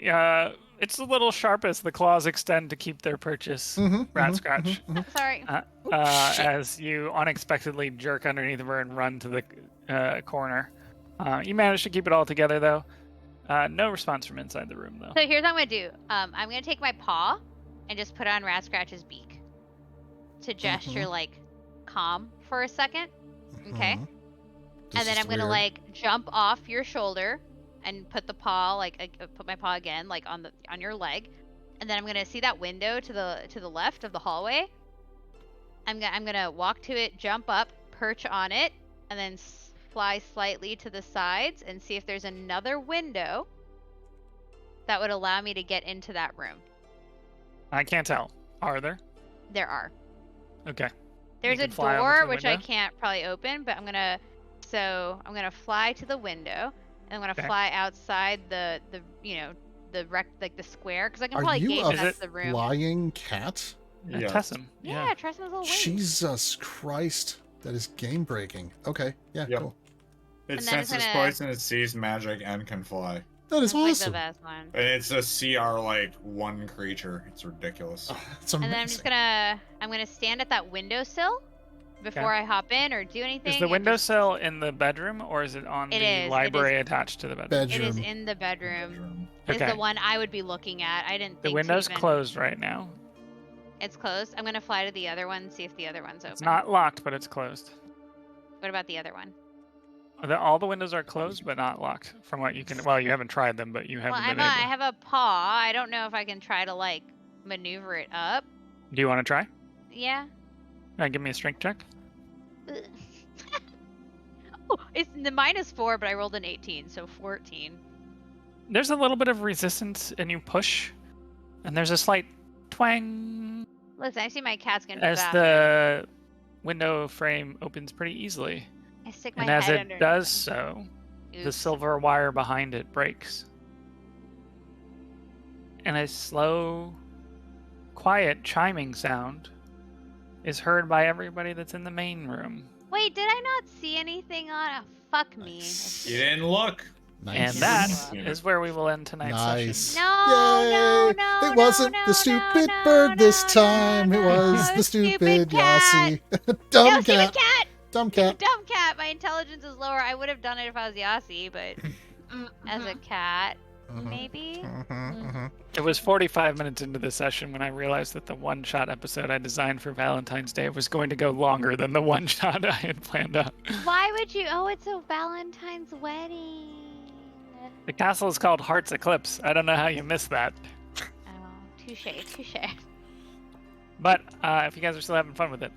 it's a little sharp as the claws extend to keep their purchase, Ratscratch. Sorry. As you unexpectedly jerk underneath of her and run to the corner. You manage to keep it all together, though. No response from inside the room, though. So here's what I'm gonna do. I'm gonna take my paw and just put it on Ratscratch's beak to gesture like calm for a second. Okay. Mhm. And This then is I'm gonna weird. like jump off your shoulder and put the paw put my paw again like on your leg, and then I'm gonna see that window to the left of the hallway. I'm gonna walk to it, jump up, perch on it, and then fly slightly to the sides and see if there's another window that would allow me to get into that room. I can't tell. Are there? There are. Okay. There's You a can fly over door to the which I window? can't probably open, but I'm gonna fly to the window and I'm gonna Okay. fly outside the square because I can Are probably you gauge a that's the room. flying cat? Yes. Tessum. Yeah, try some of those little wings. Jesus Christ. That is game breaking. Okay. Yeah, Yep. cool. It And then it's senses gonna- poison, it sees magic, and can fly. That is That's like the awesome. best one. And it's a CR like 1 creature. It's ridiculous. Oh, that's And amazing. then I'm gonna stand at that windowsill before I hop in or do anything. Is the and windowsill in the bedroom, or is it on It the is, it library attached to the bedroom? It is Bedroom. in the bedroom. Bedroom. Is Okay. the one I would be looking at. I didn't The think window's to even... closed right now. It's closed. I'm gonna fly to the other one and see if the other one's open. It's not locked, but it's closed. What about the other one? All the windows are closed, but not locked. From what you can, well, you haven't tried them, but you Well, haven't been I able. have a paw. I don't know if I can try to like maneuver it up. Do you want to try? Yeah. Give me a strength check. Oh, it's the -4, but I rolled an 18, so 14. There's a little bit of resistance, and you push, and there's a slight twang Listen, I see my cat's gonna be as back. the window frame opens pretty easily. I stick my And as head it under. does so, the Oops. silver wire behind it breaks. And a slow, quiet chiming sound is heard by everybody that's in the main room. Wait, did I not see anything on? Oh, fuck me. Nice. You didn't look. And Nice. that Yeah. is where we will end tonight's Nice. session. No, Yay! no, no. It wasn't no, the no, stupid no, bird this no, time. no, It no, was the stupid stupid Yasi. No, Dumb stupid cat. cat. Dumb cat. Dumb cat. My intelligence is lower. I would have done it if I was Yasi, but as a cat, Mhm. maybe. It was 45 minutes into the session when I realized that the one-shot episode I designed for Valentine's Day was going to go longer than the one-shot I had planned out. Why would you? Oh, it's a Valentine's wedding. The castle is called Heart's Eclipse. I don't know how you missed that. Oh, touche. But if you guys are still having fun with it,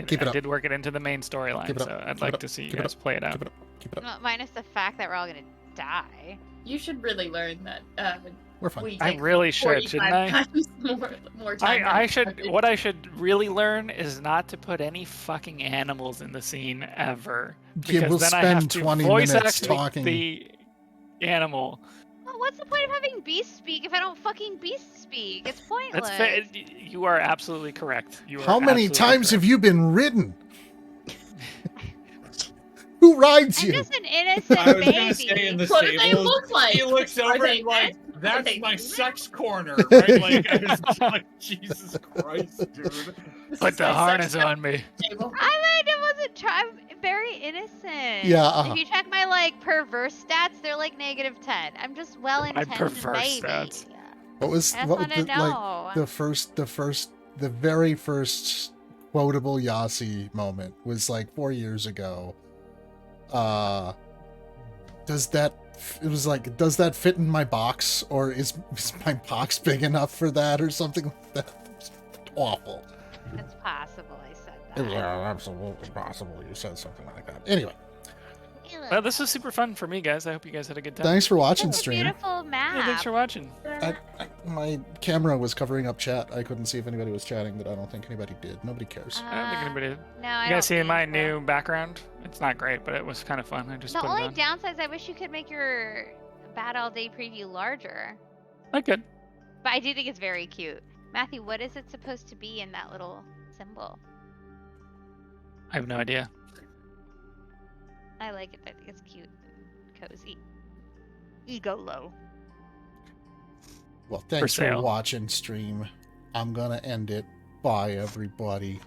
keep it I up. did work it into the main storyline, Keep it up. so I'd Keep like it to up. see you Keep it guys up. play it out. Keep it up. Keep it up. Well, minus the fact that we're all gonna die. You should really learn that. We're fine. We I take really should, shouldn't 45 I? times more time. I than should. expected. What I should really learn is not to put any fucking animals in the scene ever. Yeah, Because we'll then I have spend to 20 voice minutes activate talking. the animal. Well, what's the point of having beast speak if I don't fucking beast speak? It's pointless. That's fair. You are absolutely correct. You are How many absolutely times have correct. you been ridden? Who rides I'm you? just an innocent I was baby. gonna say in the What do they stables, look like? he looks Are over they and like, men? Are that's they my men? sex corner, right? Like, I was just like, Jesus Christ, dude. This Put is the my harness sex on me. table. I wasn't trying. I'm very innocent. Yeah, If you check my like perverse stats, they're like -10. I'm just well-intentioned perverse baby. stats. What was I just what want was to know. the very first quotable Yasi moment was like 4 years ago. Does that fit in my box, or is my box big enough for that, or something like that? It's awful. It's possible I said that. Yeah, absolutely possible you said something like that. Anyway, Well, this was super fun for me, guys. I hope you guys had a good time. thanks for watching, It's a stream. beautiful map. Yeah, thanks for watching. My camera was covering up chat. I couldn't see if anybody was chatting, but I don't think anybody did. Nobody cares. I don't think anybody did. No, I You don't guys see think my so. new background? It's not great, but it was kind of fun. I just The put only it on. downside is I wish you could make your Bad All Day preview larger. I could. But I do think it's very cute. Matthew, what is it supposed to be in that little symbol? I have no idea. I like it. I think it's cute and cozy. Ego low. Well, thanks for sale. watching, stream. I'm gonna end it. Bye, everybody.